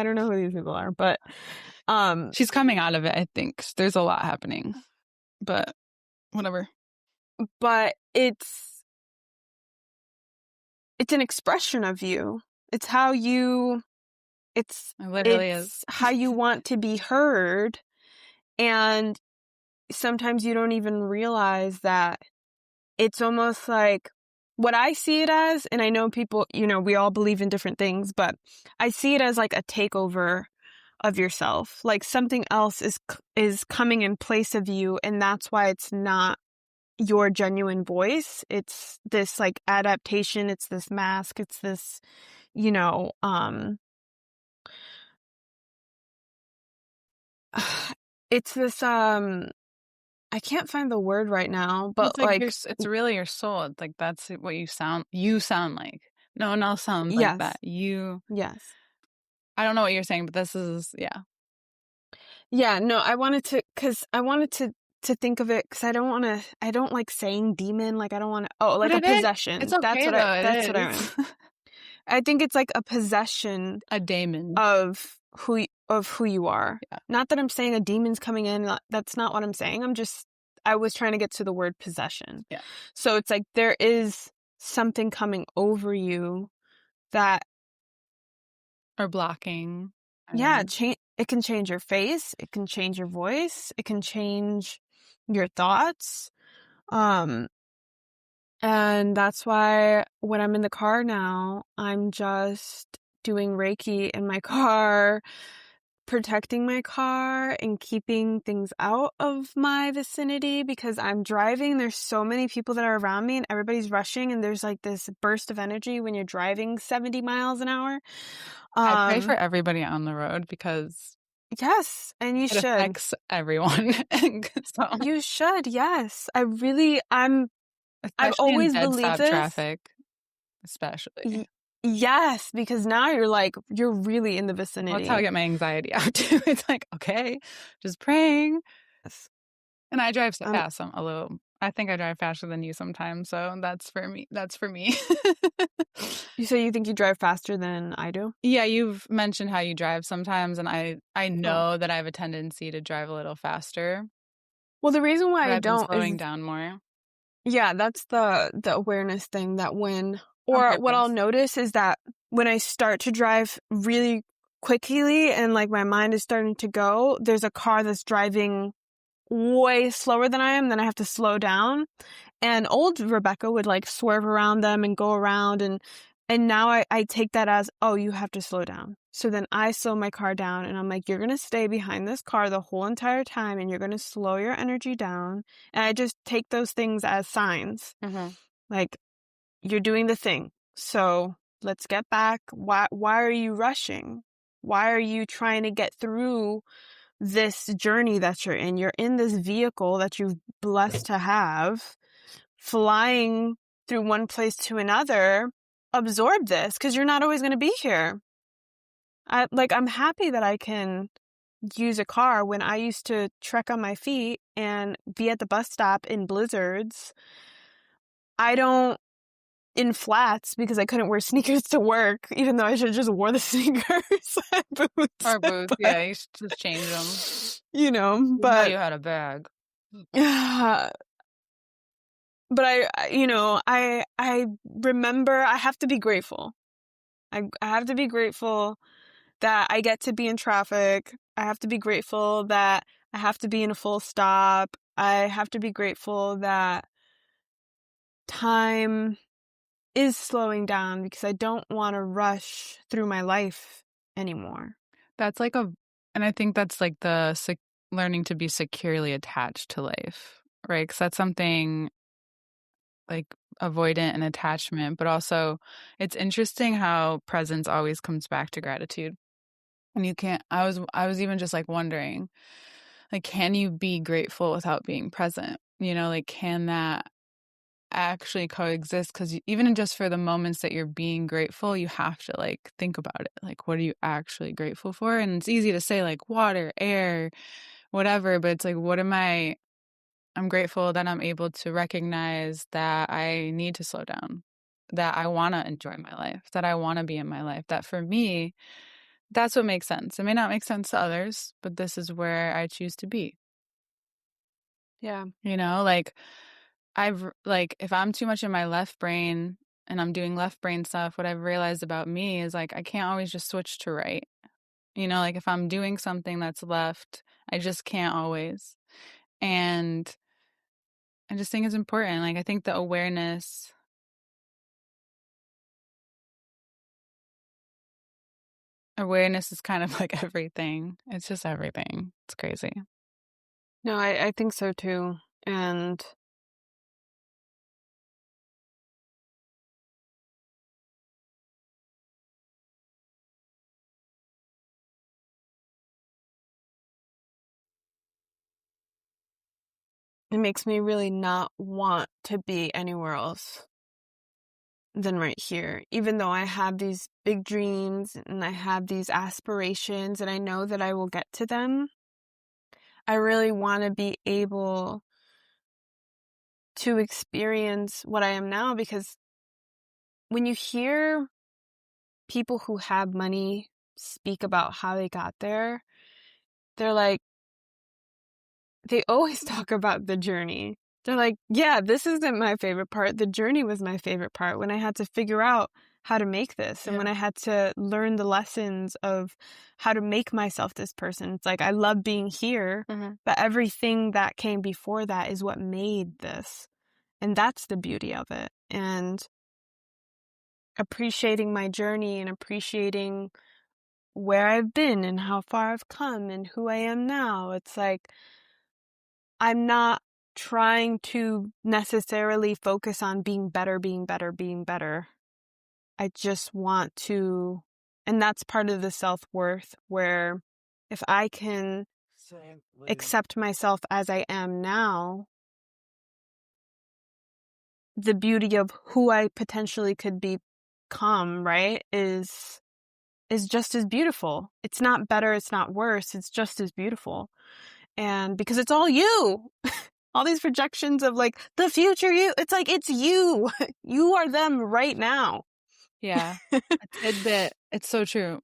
don't know who these people are, but She's coming out of it, I think. There's a lot happening. But whatever. but it's an expression of you. It's how you It literally is. it's how you want to be heard, and sometimes you don't even realize that it's almost like what I see it as, and I know people, we all believe in different things, but I see it as like a takeover of yourself. Like something else is coming in place of you, and that's why it's not your genuine voice. It's this like adaptation, it's this mask, it's this, it's this I can't find the word right now, but It's like it's really your soul. It's like that's what you sound like. No one else sounds like yes. that. Yes. I don't know what you're saying, but this is Yeah, no, I wanted to think of it because I don't like saying demon, like I don't want to, like a possession. It's okay That's though. what I meant. I think it's like a possession, A daemon of who you are. Yeah. Not that I'm saying a demon's coming in. That's not what I'm saying. I was trying to get to the word possession. Yeah. So it's like there is something coming over you that, or blocking. Yeah, it can change your face, it can change your voice, it can change your thoughts. And that's why when I'm in the car now, I'm just doing Reiki in my car, protecting my car and keeping things out of my vicinity because I'm driving. There's so many people that are around me and everybody's rushing, and there's like this burst of energy when you're driving 70 miles an hour. I pray for everybody on the road because yes, and you should. It affects everyone. So. You should, yes. I've Especially always in believed dead-stop this. traffic, especially. Yes, because now you're really in the vicinity. That's how I get my anxiety out too. It's like, okay, just praying. Yes. And I drive fast. I'm a little. I think I drive faster than you sometimes, so that's for me. You say you think you drive faster than I do? Yeah, you've mentioned how you drive sometimes, and I know that I have a tendency to drive a little faster. Well, the reason why I don't slowing down more. Yeah, that's the awareness thing that what I'll notice is that when I start to drive really quickly and like my mind is starting to go, there's a car that's driving way slower than I am, then I have to slow down. And old Rebecca would like swerve around them and go around, and now I take that as, oh, you have to slow down. So then I slow my car down and I'm like, you're going to stay behind this car the whole entire time and you're going to slow your energy down. And I just take those things as signs. Mm-hmm. Like, you're doing the thing. So let's get back. Why are you rushing? Why are you trying to get through this journey that you're in? You're in this vehicle that you've blessed to have, flying through one place to another. Absorb this because you're not always going to be here. I'm happy that I can use a car when I used to trek on my feet and be at the bus stop in blizzards. I don't in flats because I couldn't wear sneakers to work, even though I should have just wore the sneakers and boots. Or boots. But, Yeah, you should just change them. you know, Now but you had a bag. but I remember I have to be grateful. I have to be grateful that I get to be in traffic. I have to be grateful that I have to be in a full stop. I have to be grateful that time is slowing down because I don't want to rush through my life anymore. That's like and I think that's like learning to be securely attached to life, right? Because that's something like avoidant and attachment, but also it's interesting how presence always comes back to gratitude. And you can't, I was even just like wondering, like, can you be grateful without being present? You know, like, can that actually coexist? Because even just for the moments that you're being grateful, you have to like think about it. Like, what are you actually grateful for? And it's easy to say like water, air, whatever, but it's like, I'm grateful that I'm able to recognize that I need to slow down, that I want to enjoy my life, that I want to be in my life, that for me, that's what makes sense. It may not make sense to others, but this is where I choose to be. Yeah. You know, like if I'm too much in my left brain and I'm doing left brain stuff, what I've realized about me is like I can't always just switch to right. You know, like if I'm doing something that's left, I just can't always. And I just think it's important. Like I think the awareness is kind of like everything. It's just everything. It's crazy. No, I think so too. And it makes me really not want to be anywhere else than right here. Even though I have these big dreams and I have these aspirations and I know that I will get to them, I really want to be able to experience what I am now, because when you hear people who have money speak about how they got there, they're like, they always talk about the journey. They're like, yeah, this isn't my favorite part. The journey was my favorite part when I had to figure out how to make this and when I had to learn the lessons of how to make myself this person. It's like, I love being here, but everything that came before that is what made this. And that's the beauty of it. And appreciating my journey and appreciating where I've been and how far I've come and who I am now. It's like, I'm not trying to necessarily focus on being better, being better, being better. I just want to, and that's part of the self-worth, where if I can accept myself as I am now, the beauty of who I potentially could become, right, is just as beautiful. It's not better, it's not worse, it's just as beautiful. And because it's all you. All these projections of like the future you, it's like, it's you. You are them right now. Yeah. A tidbit. It's so true.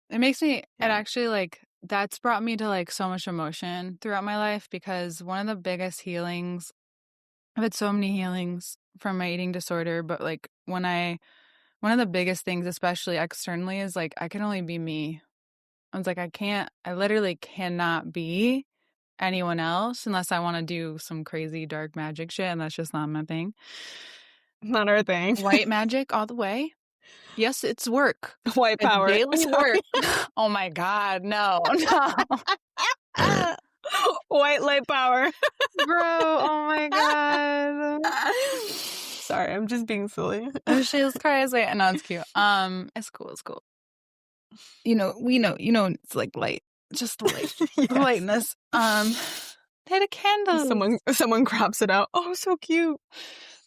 It makes me, it actually like, that's brought me to like so much emotion throughout my life, because one of the biggest healings, I've had so many healings from my eating disorder, but like one of the biggest things, especially externally, is like, I can only be me. I was like, I literally cannot be anyone else unless I want to do some crazy dark magic shit, and that's just not my thing. Not our thing. White magic all the way. Yes, it's work. White It's power. daily work. Oh my God, no. White light power. Bro, oh my God. Sorry, I'm just being silly. She's crazy. No, it's cute. It's cool. We know, it's like light. Just the light. Yes. The lightness. They had a candle. Someone crops it out. Oh, so cute.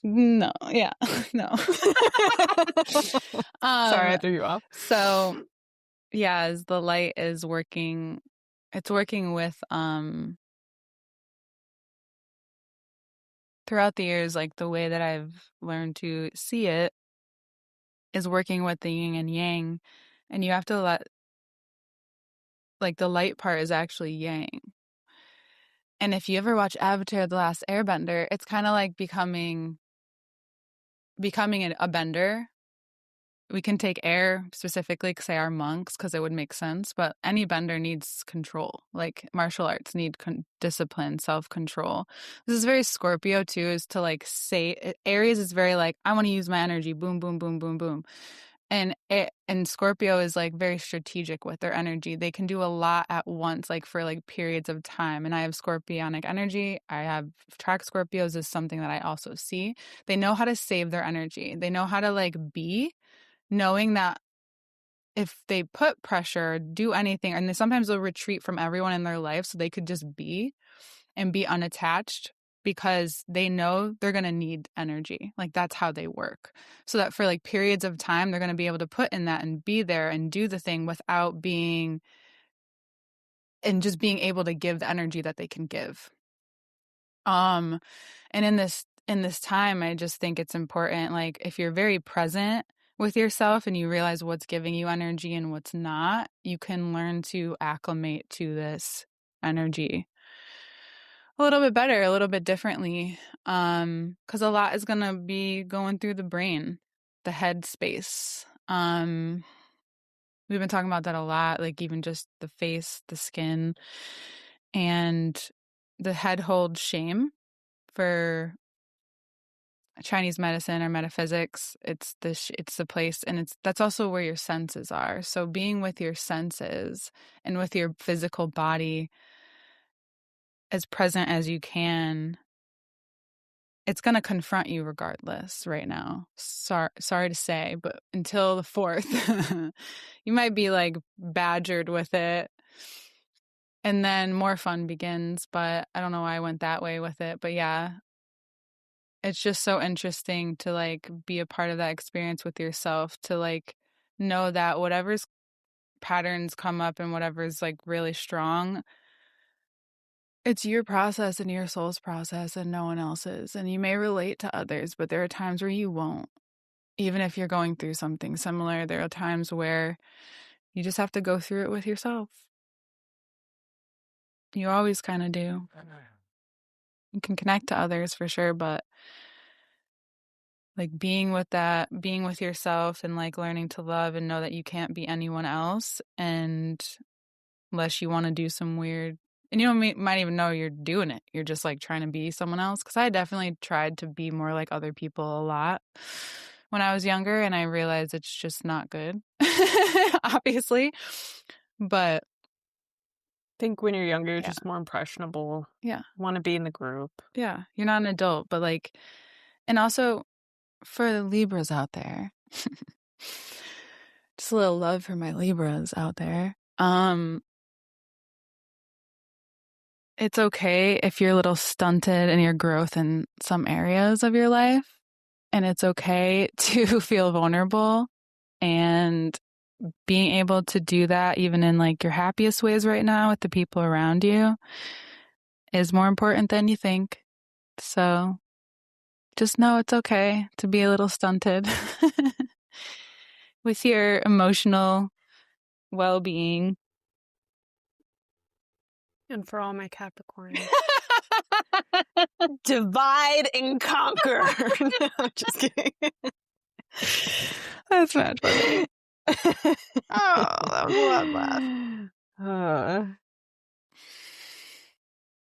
No, yeah. No. Sorry, I threw you off. So yeah, as the light is working It's working with throughout the years, like the way that I've learned to see it is working with the yin and yang, and you have to let, like, the light part is actually yang. And if you ever watch Avatar: The Last Airbender, it's kind of like becoming a bender. We can take air specifically, say our monks, because it would make sense, but any bender needs control. Like martial arts need discipline, self-control. This is very Scorpio too, is to like say, Aries is very like, I want to use my energy, boom, boom, boom, boom, boom. And Scorpio is like very strategic with their energy. They can do a lot at once, like for like periods of time. And I have scorpionic energy. I have track Scorpios is something that I also see. They know how to save their energy. They know how to like be, knowing that if they put pressure, do anything, and sometimes they'll retreat from everyone in their life so they could just be and be unattached, because they know they're going to need energy. Like that's how they work. So that for like periods of time, they're going to be able to put in that and be there and do the thing without being, and just being able to give the energy that they can give. And in this time, I just think it's important, like if you're very present with yourself and you realize what's giving you energy and what's not, you can learn to acclimate to this energy a little bit better, a little bit differently. Because a lot is gonna be going through the brain, the head space. We've been talking about that a lot, like even just the face, the skin, and the head holds shame for Chinese medicine or metaphysics. It's the place, and that's also where your senses are. So being with your senses and with your physical body as present as you can, it's going to confront you regardless right now. Sorry to say, but until the 4th, you might be like badgered with it. And then more fun begins, but I don't know why I went that way with it. But yeah, it's just so interesting to like be a part of that experience with yourself, to like know that whatever's patterns come up and whatever's like really strong, it's your process and your soul's process and no one else's. And you may relate to others, but there are times where you won't. Even if you're going through something similar, there are times where you just have to go through it with yourself. You always kind of do. You can connect to others for sure, but like being with yourself and like learning to love and know that you can't be anyone else, and unless you want to do some weird, and you might even know you're doing it. You're just like trying to be someone else. Because I definitely tried to be more like other people a lot when I was younger, and I realized it's just not good, obviously. But I think when you're younger, you're just more impressionable. Yeah. Want to be in the group. Yeah. You're not an adult, but like, and also for the Libras out there, just a little love for my Libras out there. It's okay if you're a little stunted in your growth in some areas of your life, and it's okay to feel vulnerable, and being able to do that even in like your happiest ways right now with the people around you is more important than you think. So just know it's okay to be a little stunted with your emotional well-being. And for all my Capricorns, divide and conquer. No, I'm just kidding. That's not funny. Oh, that was a lot laugh.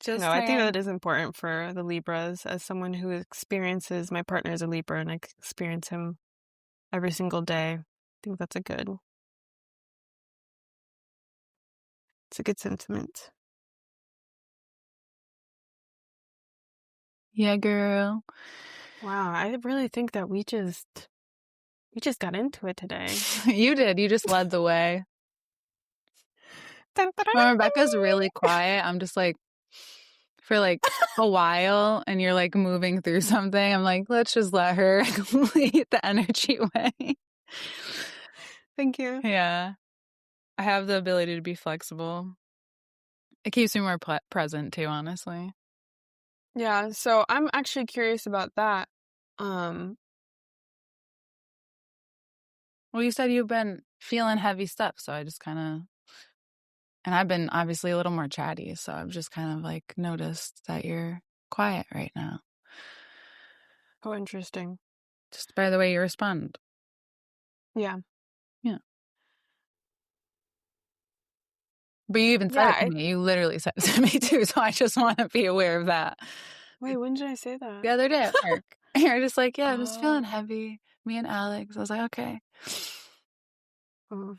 No, I think that is important for the Libras. As someone who experiences, my partner is a Libra, and I experience him every single day. I think that's it's a good sentiment. Yeah, girl. Wow, I really think that we just got into it today. You did. You just led the way. When Rebecca's really quiet, I'm just like, for like a while, and you're like moving through something, I'm like, let's just let her lead the energy way. Thank you. Yeah. I have the ability to be flexible. It keeps me more present too, honestly. Yeah, so I'm actually curious about that. Um, Well, you said you've been feeling heavy stuff, so I just kind of, and I've been obviously a little more chatty, so I've just kind of like noticed that you're quiet right now, oh, interesting. just by the way you respond. Yeah. Yeah. But you even said Yeah, it to me. You literally said it to me too, so I just want to be aware of that. wait, when did I say that? The other day at work, you're just like, yeah, I'm just feeling Oh, heavy. Me and Alex. I was like, okay. oh,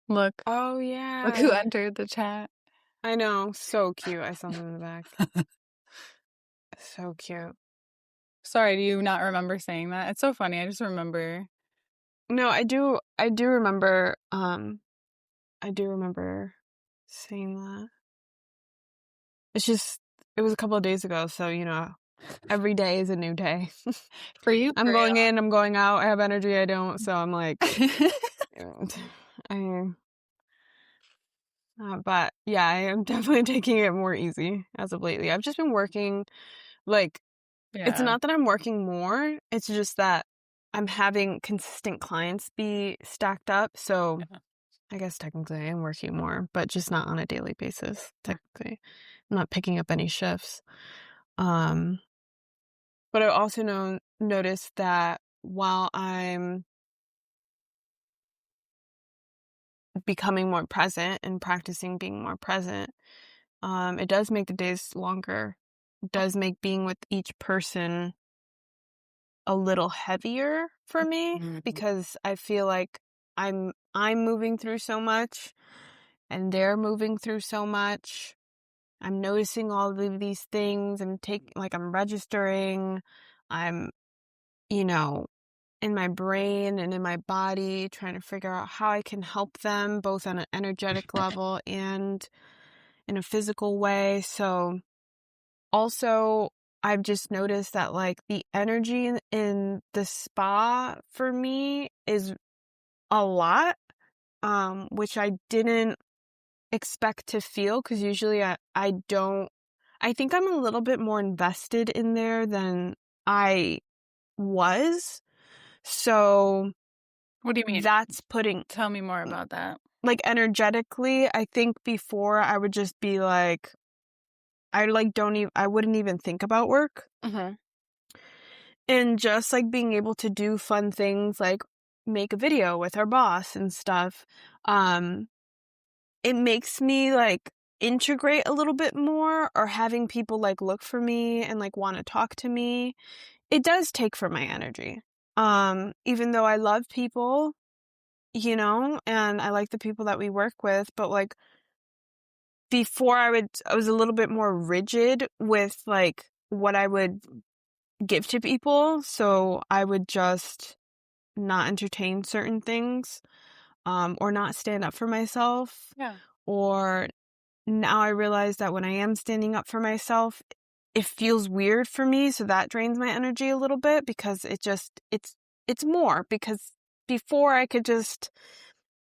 Look, oh, look who yeah. entered the chat. I know, so cute. I saw him in the back. So cute. Sorry, do you not remember saying that? It's so funny. I just remember. No, I do remember, I do remember saying that. It's just, it was a couple of days ago, so, every day is a new day. For you, I'm going in, I'm going out, I have energy, I don't, so I'm like, I, but yeah, I am definitely taking it more easy as of lately. I've just been working, like, it's yeah. not that I'm working more, it's just that I'm having consistent clients be stacked up, so Yeah. I guess technically I am working more, but just not on a daily basis, technically. I'm not picking up any shifts. Um, but I also noticed that while I'm becoming more present and practicing being more present, it does make the days longer. It does make being with each person a little heavier for me Mhm. because I feel like I'm moving through so much and they're moving through so much. I'm noticing all of these things. I'm registering. I'm, you know, in my brain and in my body trying to figure out how I can help them both on an energetic level and in a physical way. So also I've just noticed that like the energy in the spa for me is a lot, which I didn't expect to feel because usually I don't. I think I'm a little bit more invested in there than I was. So What do you mean? that's putting, Tell me more about that. like, energetically, I think before I would just be like, I wouldn't even think about work. Mm-hmm. And just like being able to do fun things like make a video with our boss and stuff, um, it makes me like integrate a little bit more, or having people like look for me and like want to talk to me. It does take from my energy. Even though I love people, and I like the people that we work with, but like before I was a little bit more rigid with like what I would give to people. So I would just not entertain certain things, or not stand up for myself. Yeah. Or now I realize that when I am standing up for myself, it feels weird for me. So that drains my energy a little bit because it's more because before I could just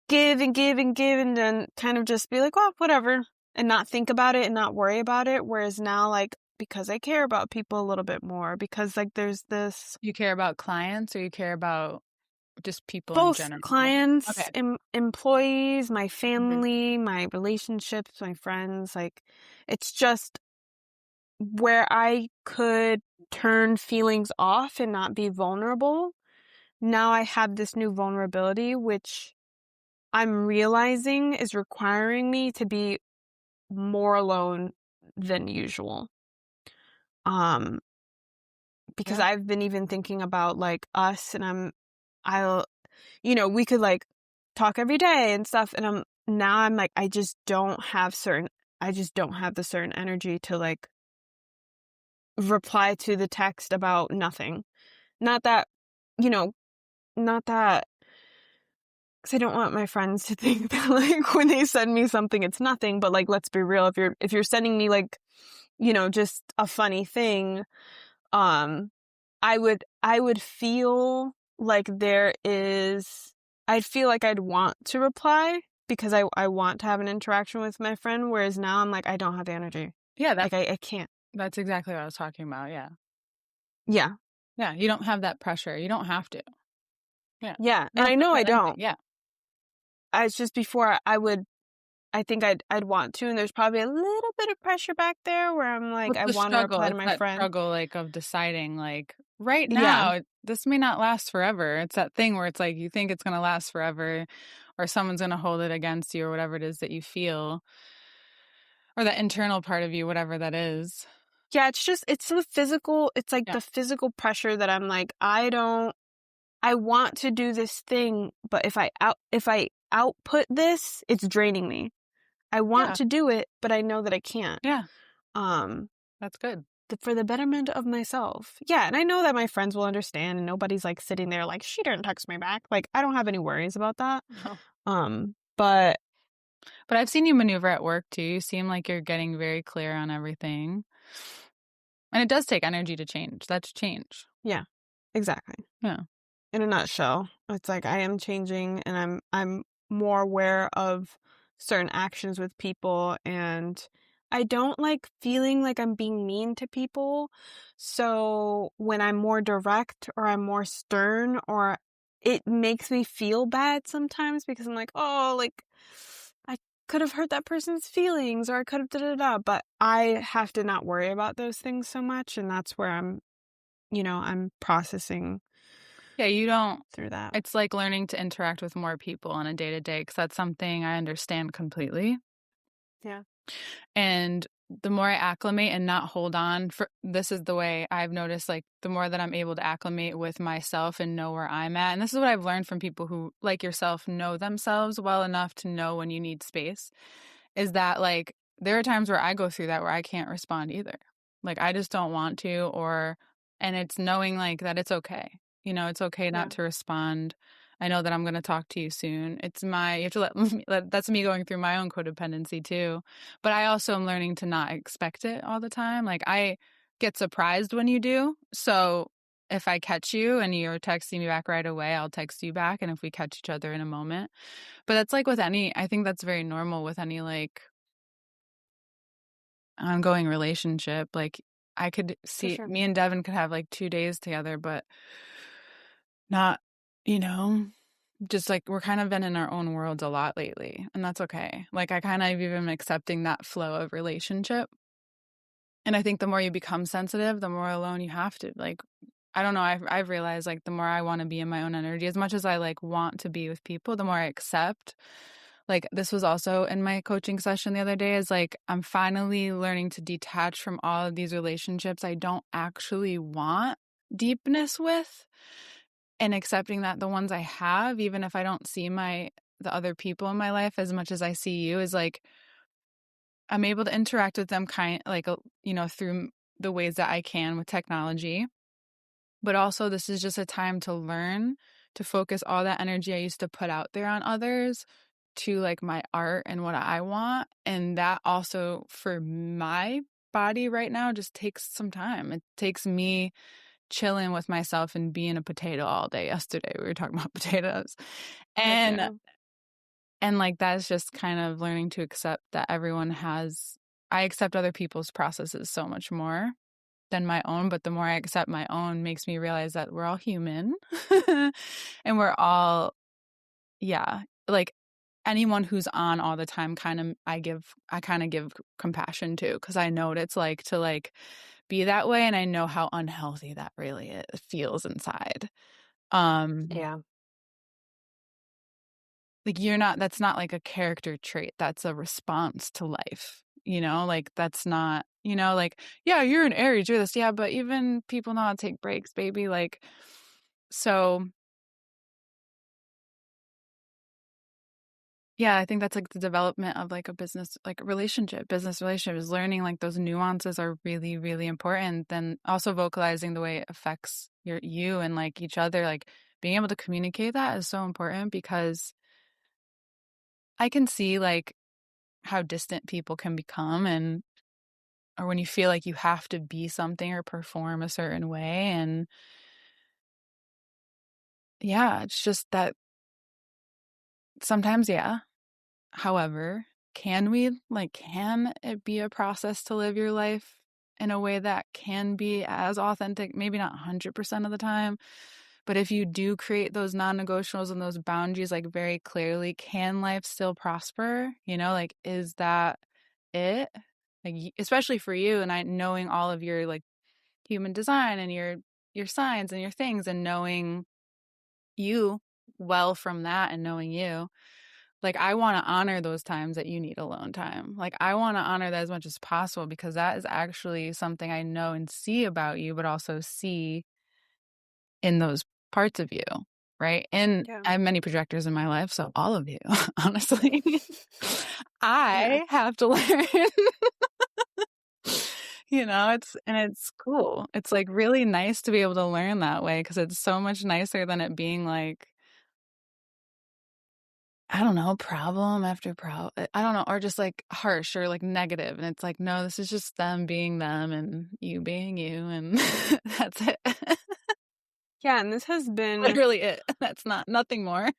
give and give and give and then kind of just be like, well, whatever, and not think about it and not worry about it. Whereas now, like, because I care about people a little bit more, because like there's this You care about clients or you care about just people in both general? clients, Okay. employees, my Mhm. family, my relationships, my friends, like it's just where I could turn feelings off and not be vulnerable. Now I have this new vulnerability, which I'm realizing is requiring me to be more alone than usual. Um, because Yeah. I've been even thinking about like us, and I'll, we could like talk every day and stuff. And I'm like, I just don't have the certain energy to like reply to the text about nothing. Not that, you know, not that, because I don't want my friends to think that like when they send me something, it's nothing. But like, let's be real. If you're sending me like, just a funny thing, um, I would feel like I'd feel like I'd want to reply because I want to have an interaction with my friend, whereas now I'm like, I don't have the energy. Yeah, Like, I can't. that's exactly what I was talking about. Yeah. Yeah. Yeah, you don't have that pressure. You don't have to. Yeah. Yeah. You And don't I put know I that energy. don't. Yeah. It's just before I think I'd want to, and there's probably a little bit of pressure back there where I'm like, What's I the want to struggle? reply to It's my that friend. struggle, like, of deciding, like, right Yeah. now, this may not last forever. It's that thing where it's like you think it's gonna last forever, or someone's gonna hold it against you, or whatever it is that you feel, or that internal part of you, whatever that is. Yeah, it's the physical, it's like Yeah. the physical pressure that I'm like, I want to do this thing, but if I output this, it's draining me. I want Yeah. to do it, but I know that I can't. Yeah. Um, That's good. for the betterment of myself. Yeah, and I know that my friends will understand, and nobody's like sitting there like she didn't text me back. Like I don't have any worries about that. No. But But I've seen you maneuver at work too. You seem like you're getting very clear on everything. And it does take energy to change. That's change. yeah, exactly. Yeah. In a nutshell, it's like I am changing, and I'm more aware of certain actions with people, and I don't like feeling like I'm being mean to people. So when I'm more direct or I'm more stern, or it makes me feel bad sometimes because I'm like, oh, like I could have hurt that person's feelings, or I could have da da da. But I have to not worry about those things so much, and that's where I'm processing Yeah, you don't. through that. It's like learning to interact with more people on a day to day, because that's something I understand completely. Yeah. And the more I acclimate and not hold on for, this is the way I've noticed, like, the more that I'm able to acclimate with myself and know where I'm at. And this is what I've learned from people who, like yourself, know themselves well enough to know when you need space, is that, like, there are times where I go through that where I can't respond either. Like, I just don't want to, and it's knowing, like, that it's okay. It's okay Yeah. not to respond. I know that I'm going to talk to you soon. You have to that's me going through my own codependency too. But I also am learning to not expect it all the time. Like, I get surprised when you do. So if I catch you and you're texting me back right away, I'll text you back. And if we catch each other in a moment. But that's like with I think that's very normal with any, like, ongoing relationship. Like, I could For see sure. me and Devin could have like 2 days together, but not, you know, just like we're kind of been in our own worlds a lot lately, and that's okay. Like, I kind of even accepting that flow of relationship. And I think the more you become sensitive, the more alone you have to. Like, I don't know, I've realized, like, the more I want to be in my own energy, as much as I, like, want to be with people, the more I accept. Like, this was also in my coaching session the other day, is like, I'm finally learning to detach from all of these relationships I don't actually want deepness with, and accepting that the ones I have, even if I don't see the other people in my life as much as I see you, is like, I'm able to interact with them through the ways that I can with technology. But also, this is just a time to learn to focus all that energy I used to put out there on others to, like, my art and what I want. And that also, for my body right now, just takes some time. It takes me chilling with myself and being a potato all day. Yesterday, we were talking about potatoes. Heck And yeah. like, that's just kind of learning to accept that I accept other people's processes so much more than my own, but the more I accept my own makes me realize that we're all human. And we're all, yeah, like, anyone who's on all the time, I kind of give compassion to, because I know what it's like to, like, be that way, and I know how unhealthy that really feels inside. Um Yeah. like, that's not like a character trait, that's a response to life. Like, that's not, like, yeah, you're an Aries, you're this, yeah, but even people know how to take breaks, baby. Like, so yeah, I think that's like the development of, like, a business relationship is learning, like, those nuances are really, really important. Then also vocalizing the way it affects you and, like, each other, like, being able to communicate that is so important, because I can see, like, how distant people can become, or when you feel like you have to be something or perform a certain way. And yeah, it's just that sometimes, yeah, However, can it be a process to live your life in a way that can be as authentic? Maybe not 100% of the time, but if you do create those non-negotiables and those boundaries like very clearly, can life still prosper? Like, is that it? Like, especially for you and I knowing all of your like human design and your signs and your things and knowing you well from that and knowing you, like, I want to honor those times that you need alone time. Like, I want to honor that as much as possible because that is actually something I know and see about you, but also see in those parts of you, right? And Yeah. I have many projectors in my life, so all of you, honestly. Yeah. I have to learn. It's cool. It's like really nice to be able to learn that way because it's so much nicer than it being like, I don't know, problem after problem. I don't know, or just like harsh or like negative. And it's like, no, this is just them being them and you being you. And that's it. Yeah, and this has been Literally it. That's nothing more.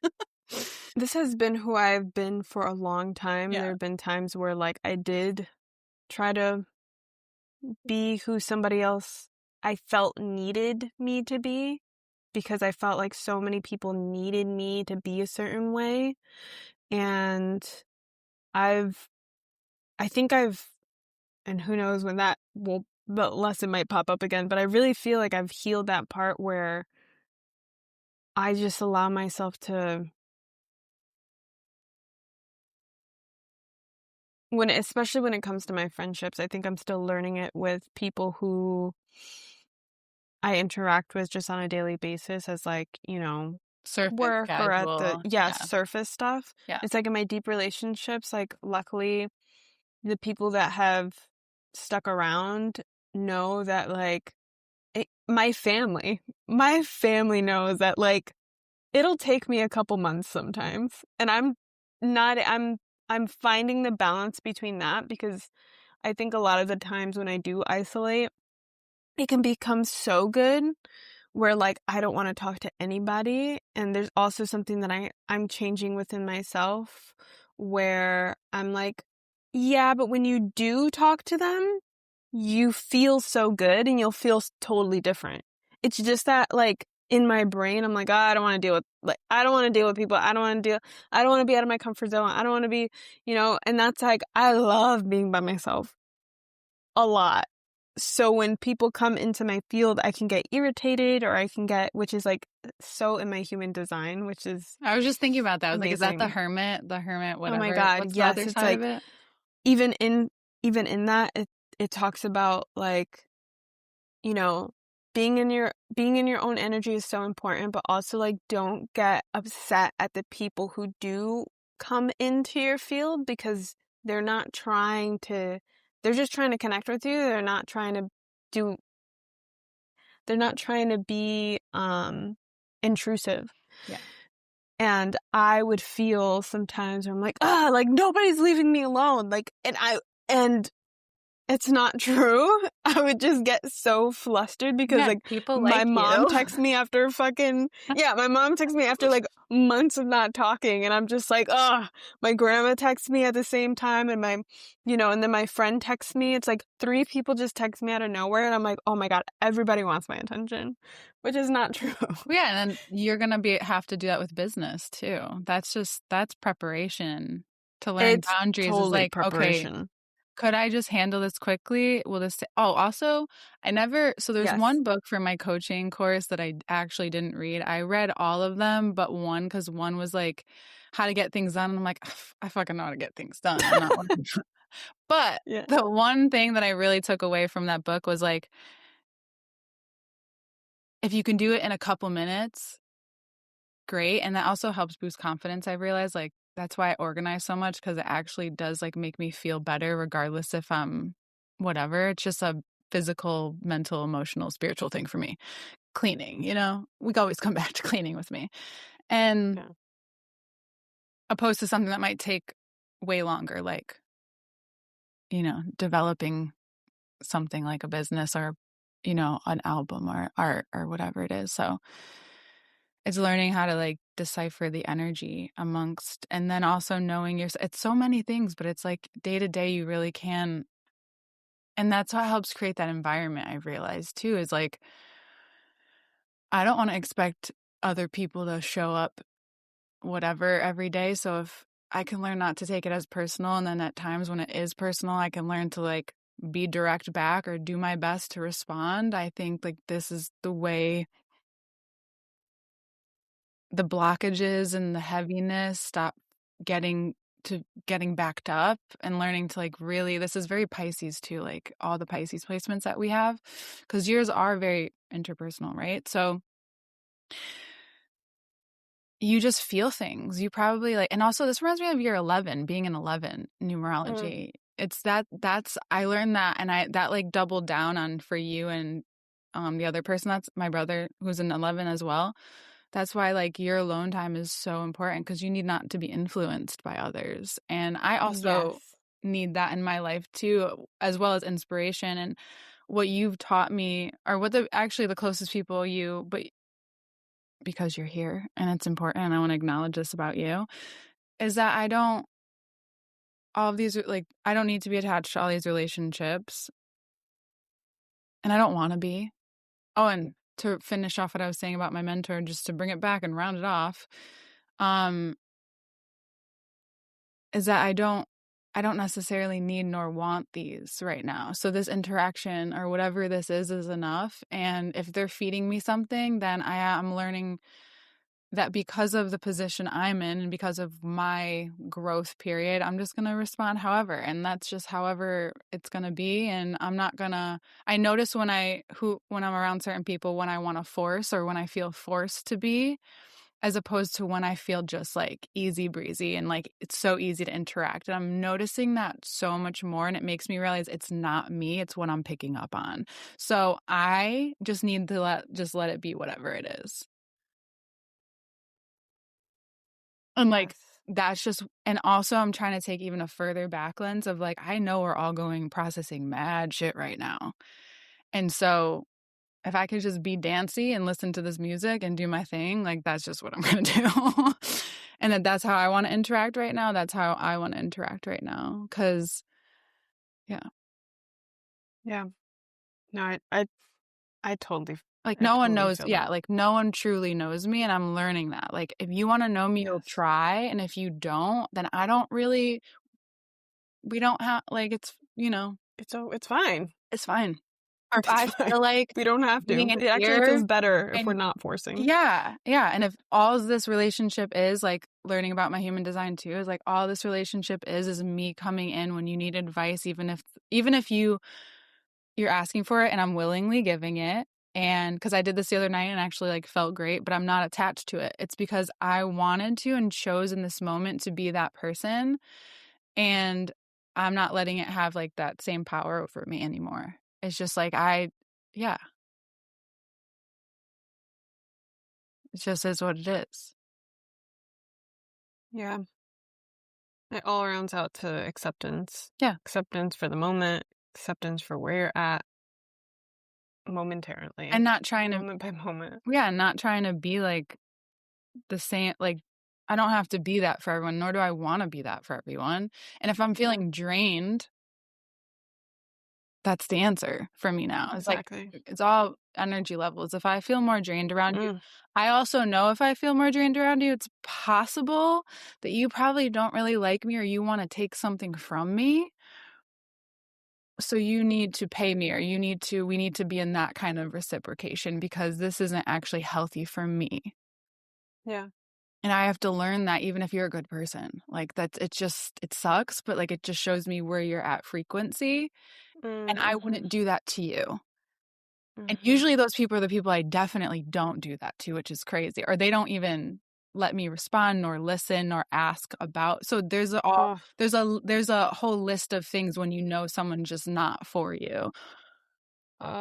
who I've been for a long time. Yeah. There have been times where like I did try to be who somebody else I felt needed me to be because I felt like so many people needed me to be a certain way. And I've, I think I've, and who knows when the lesson might pop up again, but I really feel like I've healed that part where I just allow myself to, especially when it comes to my friendships, I think I'm still learning it with people who I interact with just on a daily basis as like, Surface work or at the, casual. yeah, Yeah. surface stuff. Yeah. It's like in my deep relationships, like luckily the people that have stuck around know that like my family knows that like it'll take me a couple months sometimes. And not, I'm finding the balance between that because I think a lot of the times when I do isolate, it can become so good where like I don't want to talk to anybody. And there's also something that I'm changing within myself where I'm like, yeah, but when you do talk to them, you feel so good and you'll feel totally different. It's just that like in my brain, I'm like, oh, I don't want to deal with I don't want to deal with people. I don't want to be out of my comfort zone. I don't want to be, and that's like, I love being by myself a lot. So when people come into my field, I can get irritated or which is like so in my human design, which is I was just thinking about that. I was like, is that the amazing. hermit? The hermit, Oh my whatever. God. What's the Yes. other It's side of like, it? even in that, it talks about like, you know, being in your own energy is so important, but also like don't get upset at the people who do come into your field because they're not trying to they're just trying to connect with you. Do they're not trying to be intrusive. Yeah. And I would feel sometimes where I'm like, like nobody's leaving me alone. Like and it's not true. I would just get so flustered because Yeah, like people my like mom you. texts me after my mom texts me after like months of not talking and I'm just like, my grandma texts me at the same time and and then my friend texts me. It's like three people just text me out of nowhere and I'm like, oh my God, everybody wants my attention, which is not true. Yeah, and then you're gonna have to do that with business too. That's preparation to learn It's boundaries. Is totally like, okay, preparation. could I just handle this quickly? Will this? Oh, also, so there's Yes. one book for my coaching course that I actually didn't read. I read all of them, but one because one was like how to get things done. And I'm like, I fucking know how to get things done. I'm not one. But Yeah. the one thing that I really took away from that book was like, if you can do it in a couple minutes, great. And that also helps boost confidence. I've realized like that's why I organize so much because it actually does like make me feel better regardless if I'm whatever. It's just a physical, mental, emotional, spiritual thing for me. Cleaning, we always come back to cleaning with me. And Yeah. opposed to something that might take way longer, like, developing something like a business or, an album or art or whatever it is. So It's learning how to, like, decipher the energy amongst, and then also knowing it's so many things, but it's like day to day you really can, and that's what helps create that environment, I've realized too, is like, I don't wanna expect other people to show up whatever every day, so if I can learn not to take it as personal, and then at times when it is personal, I can learn to, like, be direct back or do my best to respond. I think, like, this is the way the blockages and the heaviness stop getting backed up, and learning to, like, really, this is very Pisces too, like, all the Pisces placements that we have, because yours are very interpersonal, right? So you just feel things. You probably, like, and also this reminds me of year 11, being an 11 Mm. numerology. It's that's I learned that, and that, like, doubled down on for you and the other person, that's my brother who's an 11 as well. That's why, like, your alone time is so important, because you need not to be influenced by others. And I also Yes. need that in my life too, as well as inspiration. And what you've taught me, or what the closest people but because you're here and it's important, and I want to acknowledge this about you, is that all of these, like, I don't need to be attached to all these relationships, and I don't want to be. Oh, and to finish off what I was saying about my mentor, just to bring it back and round it off, um, is that I don't necessarily need nor want these right now. So this interaction or whatever this is enough. And if they're feeding me something, then I am learning that because of the position I'm in and because of my growth period, I'm just going to respond however. And that's just however it's going to be. And I'm not going to, I notice when I'm around certain people, when I want to force or when I feel forced to be, as opposed to when I feel just, like, easy breezy and, like, it's so easy to interact. And I'm noticing that so much more, and it makes me realize it's not me, it's what I'm picking up on. So I just need to let it be whatever it is. And, like, Yes. that's just, and also I'm trying to take even a further back lens of, like, I know we're all processing mad shit right now. And so if I could just be dancy and listen to this music and do my thing, like, that's just what I'm gonna do. And that's how I wanna interact right now, that's how I wanna interact right now. Cause yeah, Yeah. No, I totally like, I no one totally knows, feel yeah, that. like, no one truly knows me, and I'm learning that. Like, if you wanna know me, you'll Yes. try, and if you don't, then I don't really we don't have, like, It's fine. it's fine. Or if It's I fine. feel like We don't have being to. an It actually ear feels better if we're and not forcing. yeah, yeah, and if all this relationship is, like, learning about my human design too, is, like, all this relationship is me coming in when you need advice, even if you're asking for it and I'm willingly giving it, and because I did this the other night and actually, like, felt great, but I'm not attached to it. It's because I wanted to and chose in this moment to be that person, and I'm not letting it have, like, that same power over me anymore. It's just like yeah, it just is what it is. Yeah. It all rounds out to acceptance. Yeah, Acceptance for the moment, acceptance for where you're at and momentarily, not trying to moment by moment. yeah, not trying to be, like, the same, like, I don't have to be that for everyone, nor do I wanna be that for everyone, and if I'm Yeah, feeling drained, that's the answer for me now. It's like, exactly. it's all energy levels. If I feel more drained around you, Mm, I also know if I feel more drained around you, it's possible that you probably don't really like me or you wanna take something from me, so you need to pay me, or we need to be in that kind of reciprocation, because this isn't actually healthy for me. yeah. And I have to learn that even if you're a good person. Like, it sucks, but, like, it just shows me where you're at frequency, and I Mhm, wouldn't do that to you. And mhm. usually those people are the people I definitely don't do that to, which is crazy. Or they don't even let me respond nor listen nor ask about. So Oh, there's a whole list of things when you know someone's just not for you.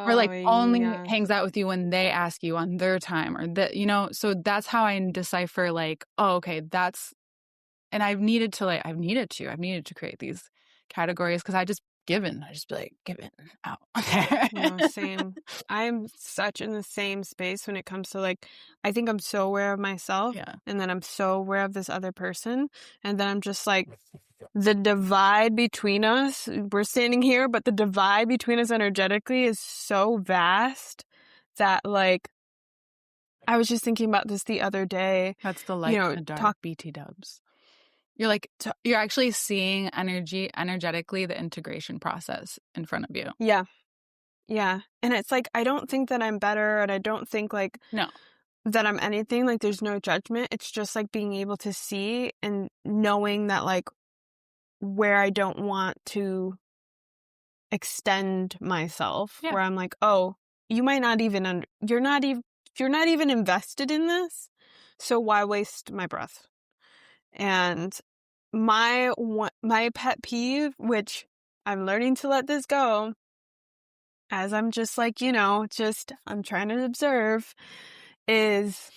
Or, oh, like, only yes. hangs out with you when they ask you on their time, or that, so that's how I decipher, like, oh, okay, that's, and I've needed to create these categories, because given. I just be like, given out. No, same. I'm such in the same space when it comes to like, I think I'm so aware of myself, Yeah. and then I'm so aware of this other person, and then I'm just like, the divide between us, we're standing here, but the divide between us energetically is so vast that like, I was just thinking about this the other day. That's the light You know, and the dark, BT dubs. You're like, you're actually seeing energetically the integration process in front of you. Yeah. Yeah. And it's like, I don't think that I'm better, and I don't think like No. that I'm anything. Like, there's no judgment. It's just like being able to see and knowing that like where I don't want to extend myself, Yeah. where I'm like, oh, you might not even, you're not even invested in this. So why waste my breath? And my pet peeve, which I'm learning to let this go, as I'm just like, I'm trying to observe, is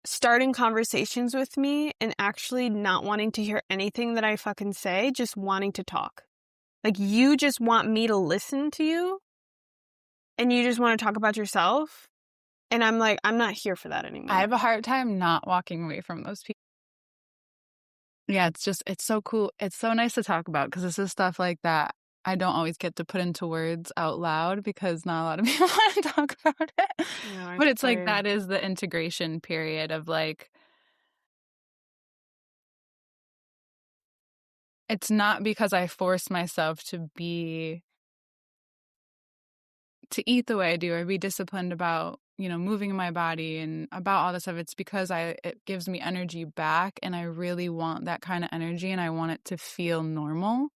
starting conversations with me and actually not wanting to hear anything that I fucking say, just wanting to talk. Like, you just want me to listen to you, and you just want to talk about yourself. And I'm like, I'm not here for that anymore. I have a hard time not walking away from those people. Yeah, it's so cool. It's so nice to talk about, because this is stuff like that I don't always get to put into words out loud, because not a lot of people want to talk about it. Yeah, But it's like, that is the integration period of like, it's not because I force myself to eat the way I do or be disciplined about, moving my body and about all this stuff. It's because it gives me energy back, and I really want that kind of energy, and I want it to feel normal,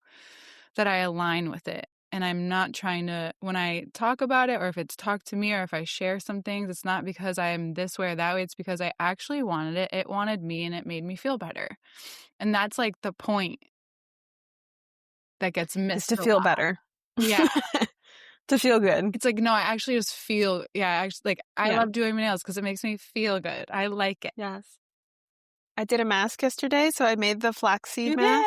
that I align with it. And I'm not trying to, when I talk about it, or if it's talked to me, or if I share some things, it's not because I am this way or that way. It's because I actually wanted it. It wanted me, and it made me feel better. And that's like the point that gets missed. Is to feel better. Yeah. To feel good. It's like, no, I actually just feel, I love doing my nails because it makes me feel good. I like it. Yes. I did a mask yesterday, so I made the flaxseed mask.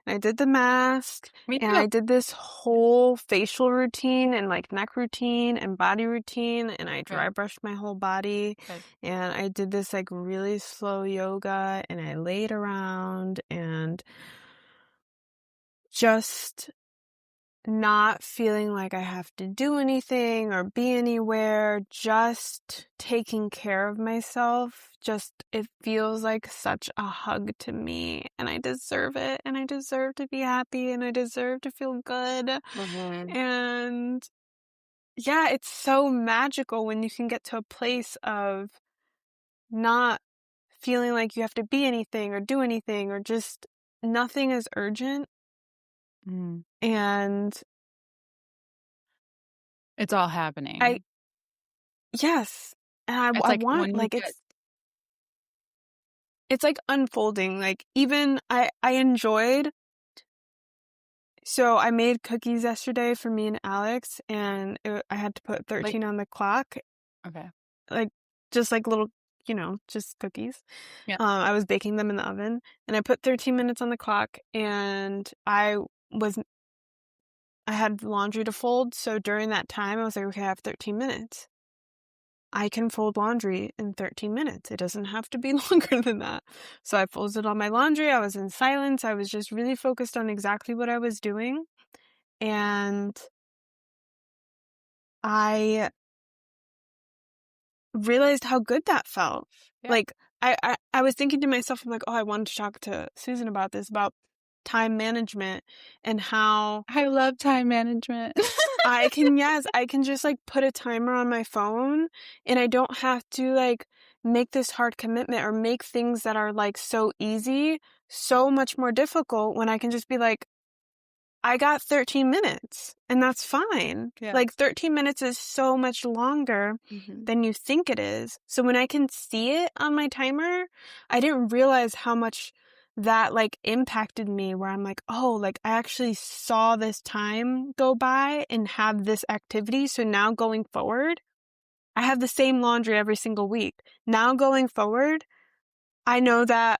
I did the mask. Me too. And I did this whole facial routine and like neck routine and body routine, and I dry brushed my whole body. Good. And I did this like really slow yoga, and I laid around and just not feeling like I have to do anything or be anywhere, just taking care of myself. It feels like such a hug to me, and I deserve it, and I deserve to be happy, and I deserve to feel good. Mm-hmm. And yeah, it's so magical when you can get to a place of not feeling like you have to be anything or do anything, or just nothing is urgent. And it's all happening. Yes. And I like want, like, it's like unfolding. Like, even I enjoyed, so I made cookies yesterday for me and Alex, and I had to put 13 on the clock. Okay. Like, just like little, just cookies. Yeah. I was baking them in the oven, and I put 13 minutes on the clock, and I had laundry to fold. So during that time, I was like, okay, I have 13 minutes. I can fold laundry in 13 minutes. It doesn't have to be longer than that. So I folded all my laundry. I was in silence. I was just really focused on exactly what I was doing. And I realized how good that felt. Yeah. Like, I was thinking to myself, I'm like, oh, I wanted to talk to Susan about this, about time management, and how I love time management. I can just like put a timer on my phone, and I don't have to like make this hard commitment or make things that are like so easy so much more difficult, when I can just be like, I got 13 minutes, and that's fine. Yeah. Like 13 minutes is so much longer than you think it is. So when I can see it on my timer, I didn't realize how much that like impacted me, where I'm like, oh, like I actually saw this time go by and have this activity. So now going forward, I have the same laundry every single week. Now going forward, I know that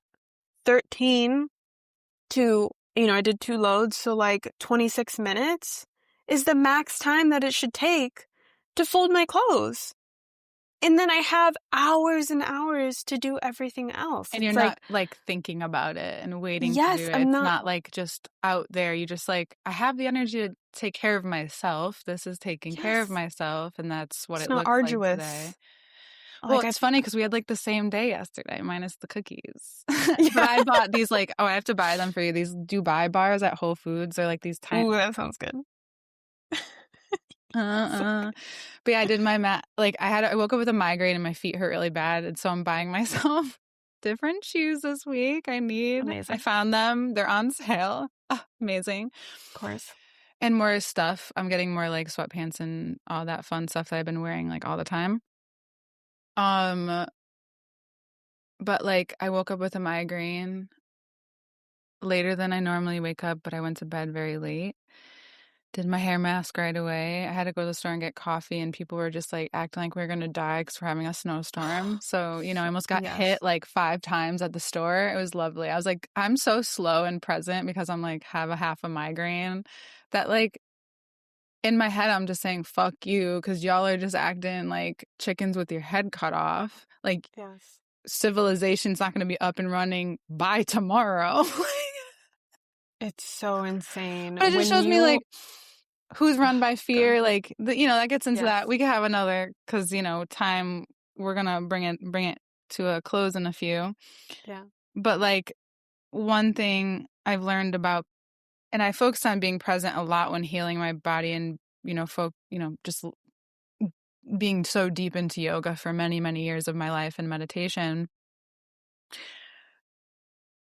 13 to I did 2 loads, so like 26 minutes is the max time that it should take to fold my clothes. And then I have hours and hours to do everything else. And you're It's not like, like thinking about it and waiting to do yes, it. I'm It's not, not like just out there. You just like, I have the energy to take care of myself. This is taking care of yes, myself. And that's what it's it not looks like today. arduous. Well, Like it's funny because we had like the same day yesterday, minus the cookies. But yeah. I bought these like, oh, I have to buy them for you. These Dubai bars at Whole Foods. They're like these tiny. Ooh, that sounds good. So Uh-uh. But yeah, I did my like I woke up with a migraine and my feet hurt really bad. And so I'm buying myself different shoes this week. I amazing. found them. They're on sale. Oh, amazing. Of course. And more stuff. I'm getting more like sweatpants and all that fun stuff that I've been wearing like all the time. But like I woke up with a migraine later than I normally wake up, but I went to bed very late. Did my hair mask right away. I had to go to the store and get coffee, and people were just like acting like we were going to die because we're having a snowstorm. So, I almost got hit Yes. like 5 times at the store. It was lovely. I was like, I'm so slow and present because I'm like, have a half a migraine that like in my head, I'm just saying, fuck you, because y'all are just acting like chickens with your head cut off. Like, Yes. civilization's not going to be up and running by tomorrow. It's so insane. But it just When shows me like who's run by go. fear. Like that gets into Yes. that. We could have another because time. We're gonna bring it to a close in a few. Yeah. But like one thing I've learned about, and I focused on being present a lot when healing my body, and just being so deep into yoga for many, many years of my life and meditation.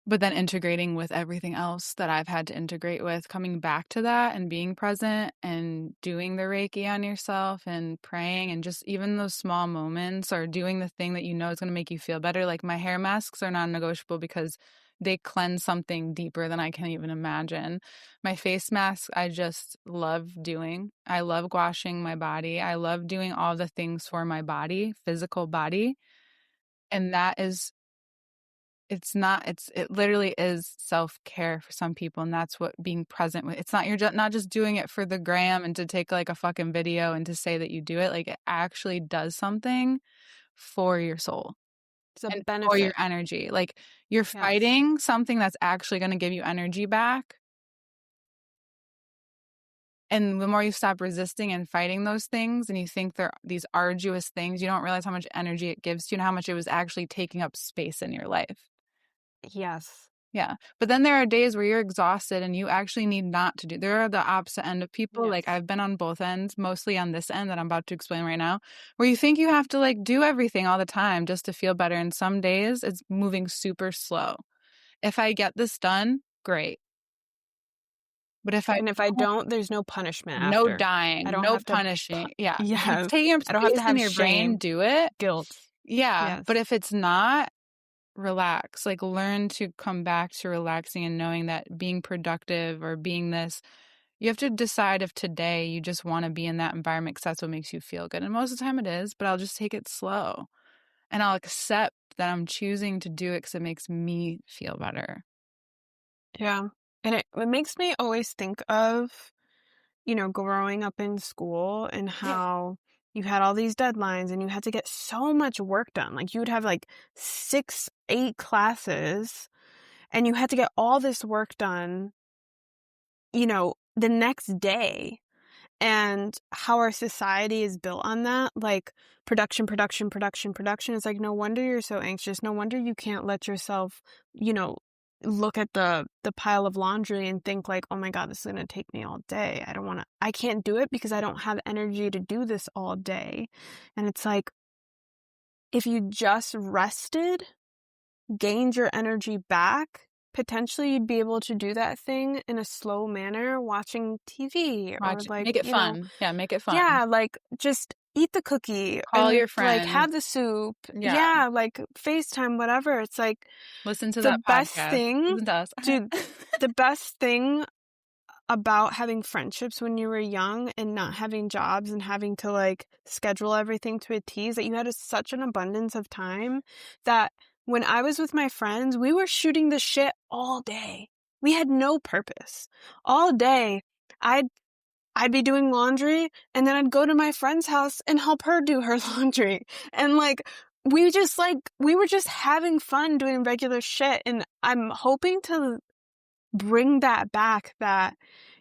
But then integrating with everything else that I've had to integrate with, coming back to that and being present and doing the Reiki on yourself and praying and just even those small moments or doing the thing that you know is going to make you feel better. Like my hair masks are non-negotiable because they cleanse something deeper than I can even imagine. My face masks, I just love doing. I love washing my body. I love doing all the things for my body, physical body. And that is it literally is self-care for some people, and that's what being present with. It's not you're not just doing it for the gram and to take like a fucking video and to say that you do it. Like it actually does something for your soul It's a and for your benefit. energy. Like you're Yes. fighting something that's actually going to give you energy back. And the more you stop resisting and fighting those things and you think they're these arduous things, you don't realize how much energy it gives you and how much it was actually taking up space in your life. Yes. Yeah. But then there are days where you're exhausted and you actually need not to do. There are the opposite end of people. Like Yes. I've been on both ends, mostly on this end that I'm about to explain right now, where you think you have to like do everything all the time just to feel better. And some days it's moving super slow. If I get this done, great. But if I And if I don't, don't, there's no punishment no after. I dying, don't no have to punishing. Yeah. If it's yes. taking up I don't have to space in have your brain, shame, do it. guilt. Yeah. Yes. But if it's not, relax. Like learn to come back to relaxing and knowing that being productive or being this, you have to decide if today you just want to be in that environment because that's what makes you feel good. And most of the time it is, but I'll just take it slow and I'll accept that I'm choosing to do it because it makes me feel better. Yeah. And it makes me always think of, growing up in school and how you had all these deadlines and you had to get so much work done. Like you would have like 6, 8 classes and you had to get all this work done, the next day. And how our society is built on that, like production, production, production, production. It's like, no wonder you're so anxious. No wonder you can't let yourself, look at the pile of laundry and think like, oh my God, this is going to take me all day. I can't do it because I don't have energy to do this all day. And it's like, if you just rested, gained your energy back, potentially you'd be able to do that thing in a slow manner, watching TV or like, Make it fun. Yeah, make it fun. yeah, like just eat the cookie Call and your like friends. have the soup. Yeah. Yeah, like FaceTime, whatever. It's like Listen to the that best podcast. thing, Listen to us. dude, the best thing about having friendships when you were young and not having jobs and having to like schedule everything to a T is that you had such an abundance of time that when I was with my friends, we were shooting the shit all day. we had no purpose. All day, I'd be doing laundry, and then I'd go to my friend's house and help her do her laundry. And we were just having fun doing regular shit. And I'm hoping to bring that back, that,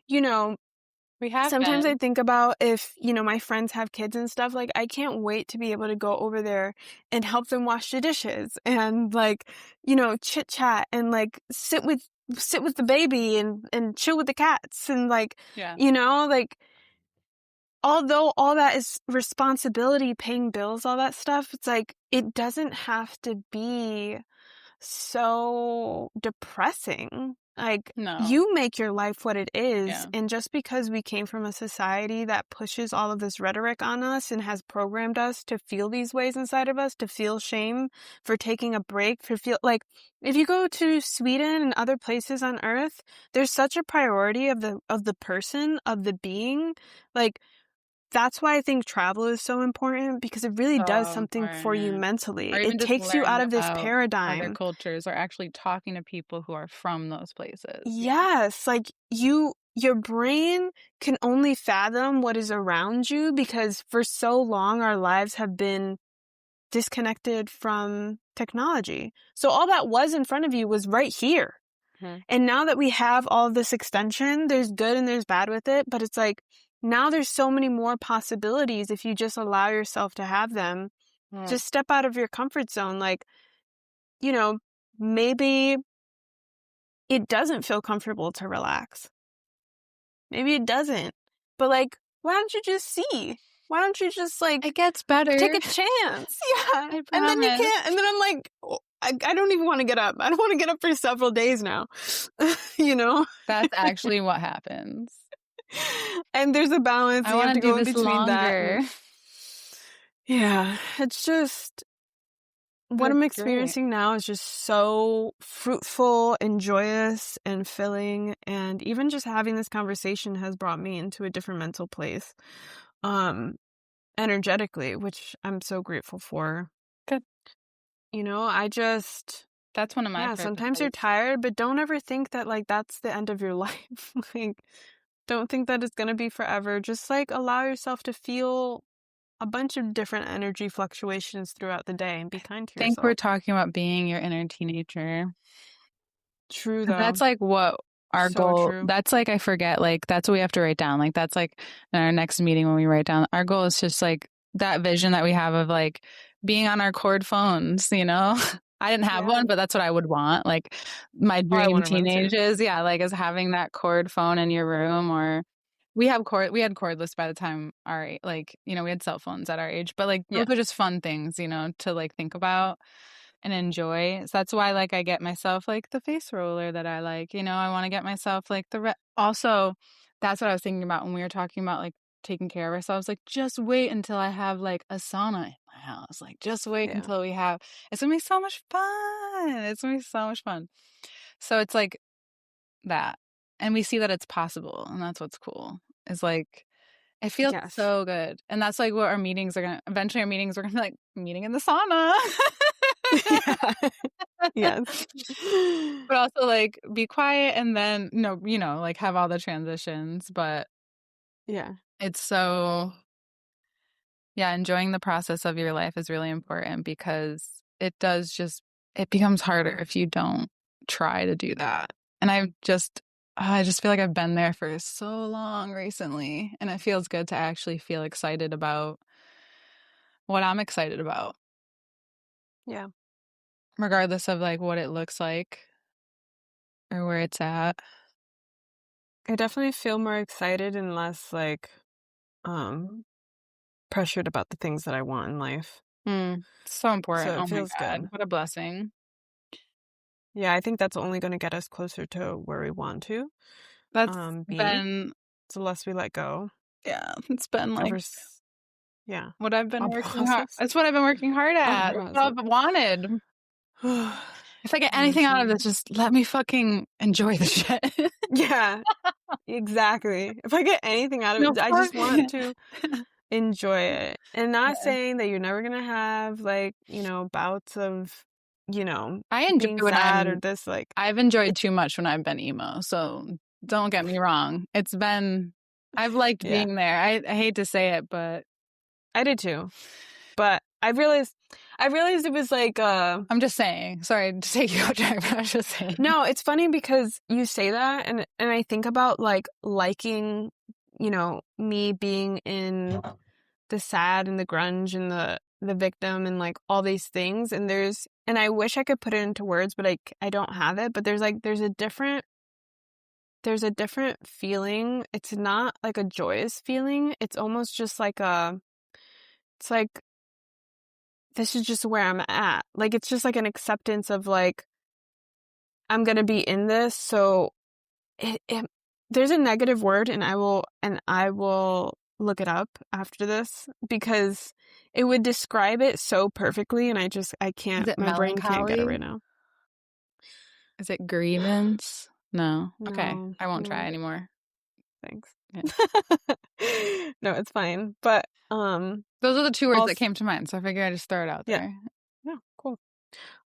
We have sometimes I been. think about if, my friends have kids and stuff, I can't wait to be able to go over there and help them wash the dishes and chit chat and sit with the baby and chill with the cats and Yeah. although all that is responsibility, paying bills, all that stuff, it's it doesn't have to be so depressing. No. You make your life what it is. Yeah. And just because we came from a society that pushes all of this rhetoric on us and has programmed us to feel these ways inside of us, to feel shame for taking a break, if you go to Sweden and other places on earth, there's such a priority of the person, of the being. That's why I think travel is so important, because it really does So something for you important. mentally. Or even It just takes you out learning of this about other paradigm. cultures, or actually talking to people who are from those places. Yes, your brain can only fathom what is around you because for so long our lives have been disconnected from technology. So all that was in front of you was right here. And now that we have all of this extension, there's good and there's bad with it, but it's now there's so many more possibilities if you just allow yourself to have them. Just step out of your comfort zone. Maybe it doesn't feel comfortable to relax. Maybe it doesn't. But why don't you just see? Why don't you just It gets better. take a chance? Yeah. I And then you promise. can't. And then I'm I don't even want to get up. I don't want to get up for several days now. That's actually what happens. And there's a balance. I You have want to to do go in this between that. longer. Yeah. It's just what That's I'm great. experiencing now is just so fruitful and joyous and filling. And even just having this conversation has brought me into a different mental place, energetically, which I'm so grateful for. Good. That's one of my sometimes you're purposes. tired, but don't ever think that that's the end of your life. Don't think that it's gonna be forever. Just allow yourself to feel a bunch of different energy fluctuations throughout the day and be kind to I think we're yourself. talking about being your inner teenager. True, though. That's what our So goal, true. that's I forget, that's what we have to write down. That's in our next meeting when we write down, our goal is just that vision that we have of being on our cord phones, I didn't have one, but that's what I would want. My I dream wanted one too. teenage is, is having that cord phone in your room, or we had cordless by the time we had cell phones at our age, but those are just fun things, to think about and enjoy. So that's why I get myself the face roller that I like. I want to get myself also, that's what I was thinking about when we were talking about taking care of ourselves. Just wait until I have a sauna in my house. Just wait until we have. It's gonna be so much fun. It's gonna be so much fun. So it's that, and we see that it's possible, and that's what's cool. Is it feels so good, and that's what our meetings are gonna. Eventually, our meetings are gonna be meeting in the sauna. Yeah. Yes. But also be quiet, and then have all the transitions. But yeah, it's so, enjoying the process of your life is really important, because it becomes harder if you don't try to do that. And I just feel like I've been there for so long recently, and it feels good to actually feel excited about what I'm excited about. Yeah. Regardless of what it looks like or where it's at. I definitely feel more excited and less pressured about the things that I want in life. So important. So it Oh my feels God. good. What a blessing. Yeah, I think that's only going to get us closer to where we want to That's be. been, the less we let go. yeah, it's been yeah, what I've been a working hard. process. That's what I've been working hard at. That's what I've wanted. If I get anything out of this, just let me fucking enjoy the shit. Yeah, exactly. If I get anything out of it, I just want to enjoy it. And not saying that you're never going to have bouts of I enjoy being when sad or this, like, I've enjoyed too much when I've been emo. So don't get me wrong. I've liked yeah, being there. I hate to say it, but I did too. But I realized it was like, I'm just saying. Sorry to take you off track, but I was just saying. no, it's funny because you say that, and I think about like liking, me being in the sad and the grunge and the victim and like all these things, and I wish I could put it into words, but I don't have it. But there's a different feeling. It's not like a joyous feeling. It's almost just like it's like, this is just where I'm at. Like, it's just like an acceptance of like, I'm gonna be in this. So there's a negative word, and I will look it up after this because it would describe it so perfectly, and I can't. Is it My brain can't get it melancholy? right now. Is it grievance? No. Okay. No, I won't try no, anymore. thanks. Yeah. No, it's fine. But those are the two words that came to mind, so I figured I'd just throw it out yeah, there. yeah, cool.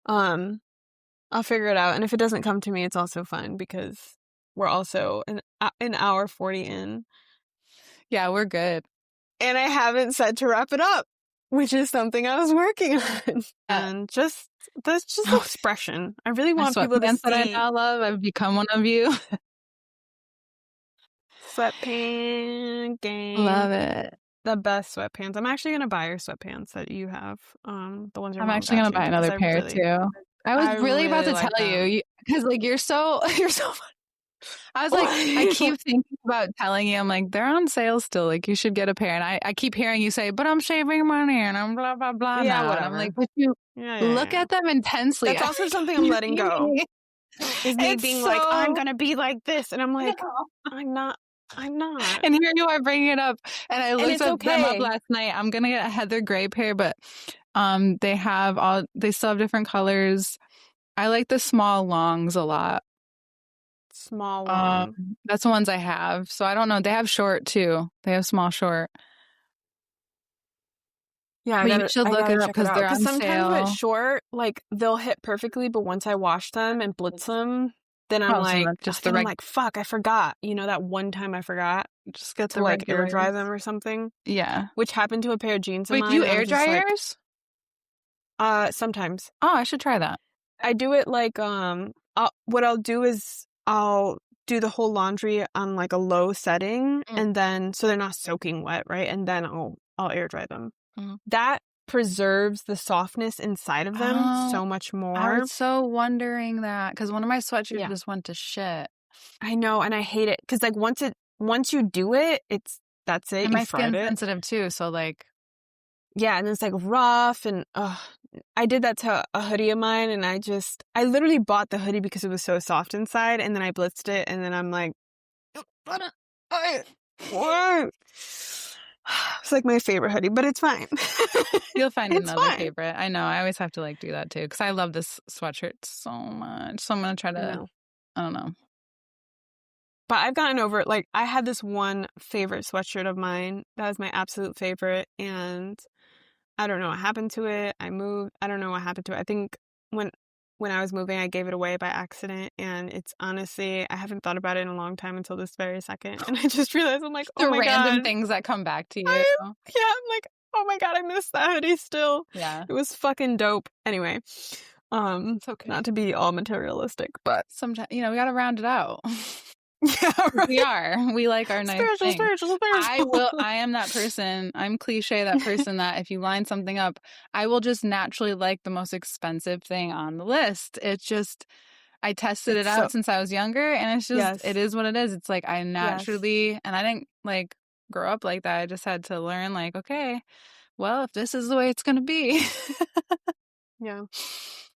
I'll figure it out, and if it doesn't come to me, it's also fine because we're also an hour 40 in. Yeah, we're good. And I haven't said to wrap it up, which is something I was working on. And that's just expression. I really want people to see. That I now love. I've become one of you. Sweatpants gang. Love it. The best sweatpants. I'm actually gonna buy your sweatpants that you have. The ones your I'm mom actually got gonna you, buy another because pair too. I was really about to like tell you because like you're so funny. I was like, I keep thinking about telling you, I'm like, they're on sale still. Like, you should get a pair. And I keep hearing you say, but I'm saving money and I'm blah, blah, blah Yeah, now. whatever. And I'm like, but you look at them intensely. That's also something I'm letting go. Is me being like, I'm going to be like this. And I'm like, I'm not. And here you are bringing it up. And I looked them up last night. I'm going to get a Heather Gray pair, but they still have different colors. I like the small longs a lot. Small long. That's the ones I have. So I don't know. They have short too. They have small short. Yeah, you should look it up because they're on sometimes sale. with short, like they'll hit perfectly, but once I wash them and blitz them, then I'm I'm like, fuck, I forgot. That one time I forgot. Just get to like air dry them or something. Yeah, which happened to a pair of jeans. Wait, do you air dry yours? Sometimes. Oh, I should try that. I do it like what I'll do is I'll do the whole laundry on like a low setting, and then so they're not soaking wet, right? And then I'll air dry them. That preserves the softness inside of them so much more. I was so wondering that because one of my sweatshirts just went to shit. I know, and I hate it because like once you do it, that's it. And my skin's sensitive too, so like yeah, and it's like rough, and I did that to a hoodie of mine, and I literally bought the hoodie because it was so soft inside, and then I blitzed it, and then I'm like, what? It's like my favorite hoodie, but it's fine. You'll find another favorite. I know. I always have to like do that too because I love this sweatshirt so much. So I'm gonna try to. I don't know. But I've gotten over it. Like, I had this one favorite sweatshirt of mine that was my absolute favorite, and I don't know what happened to it. I moved. I don't know what happened to it. I think when I was moving, I gave it away by accident, and it's honestly, I haven't thought about it in a long time until this very second, and I just realized, I'm like, oh my God. The random things that come back to you. I'm like, oh my God, I miss that hoodie still. Yeah. It was fucking dope. Anyway, it's okay. Not to be all materialistic, but sometimes, we got to round it out. Yeah, right. We like our nice things. Spiritual. I am that person. I'm cliche, that person that if you line something up, I will just naturally like the most expensive thing on the list. It's just, I tested it out since I was younger, and it's just, it is what it is. It's like I naturally, and I didn't like grow up like that. I just had to learn like, okay, well, if this is the way it's going to be,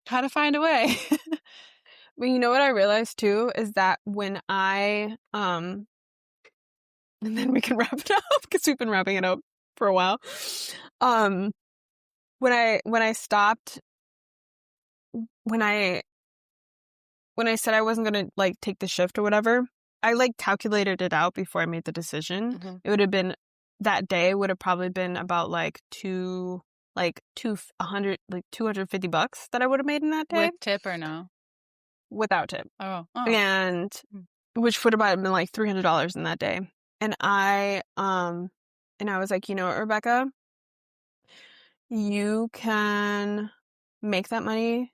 how to find a way. Well, you know what I realized too is that when I and then we can wrap it up because we've been wrapping it up for a while. When I stopped, when I said I wasn't gonna like take the shift or whatever, I like calculated it out before I made the decision. It would have been, that day would have probably been about like like 250 bucks that I would have made in that day With tip or no? without tip. Oh. And which would have been like $300 in that day. And I was like, you know what, Rebecca, you can make that money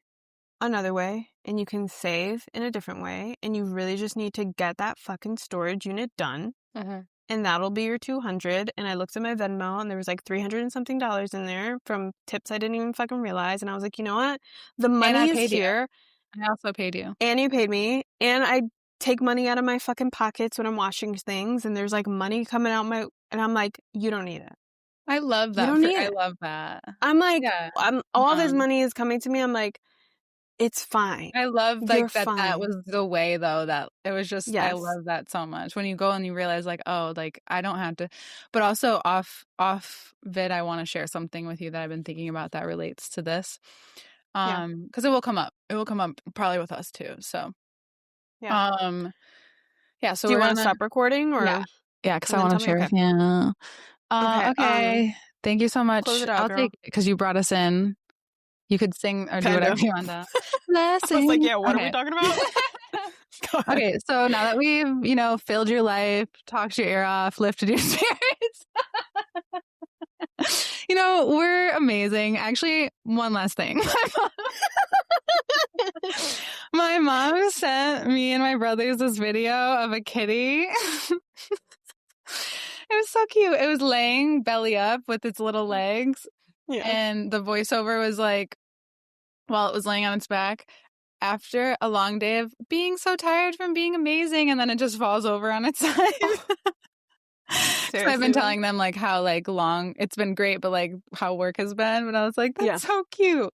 another way and you can save in a different way, and you really just need to get that fucking storage unit done. And that'll be your 200. And I looked at my Venmo and there was like 300 and something dollars in there from tips I didn't even fucking realize. And I was like, you know what? The money is here. I also paid you. And you paid me. And I take money out of my fucking pockets when I'm washing things, and there's like money coming out and I'm like, you don't need it. I love that. You don't need it. I love that. I'm like, all this money is coming to me. I'm like, it's fine. I love like that. Fine. That was the way though, that it was just, yes. I love that so much. When you go and you realize like, oh, like I don't have to, but also off vid, I want to share something with you that I've been thinking about that relates to this. Cause it will come up probably with us too. So, so do you want to stop recording or? Yeah. Cause I want to share with you. Okay. Thank you so much. Close it out, I'll girl. take it because you brought us in. You could sing or do whatever you want to. I was like, yeah, what are we talking about? Okay, so now that we've, filled your life, talked your ear off, lifted your spirits, we're amazing. Actually, one last thing. My mom sent me and my brothers this video of a kitty. It was so cute. It was laying belly up with its little legs. Yeah. And the voiceover was like, while it was laying on its back, after a long day of being so tired from being amazing, and then it just falls over on its side. So I've been telling them like how like long it's been great, but like how work has been. But I was like, that's so cute.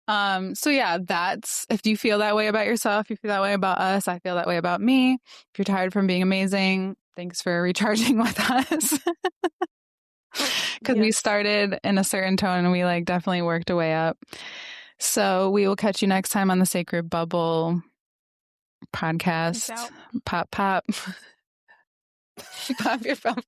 So yeah, that's, if you feel that way about yourself, you feel that way about us, I feel that way about me. If you're tired from being amazing, thanks for recharging with us. Because we started in a certain tone and we like definitely worked our way up. So we will catch you next time on the Sacred Bubble podcast. Pop. Pop your bubble.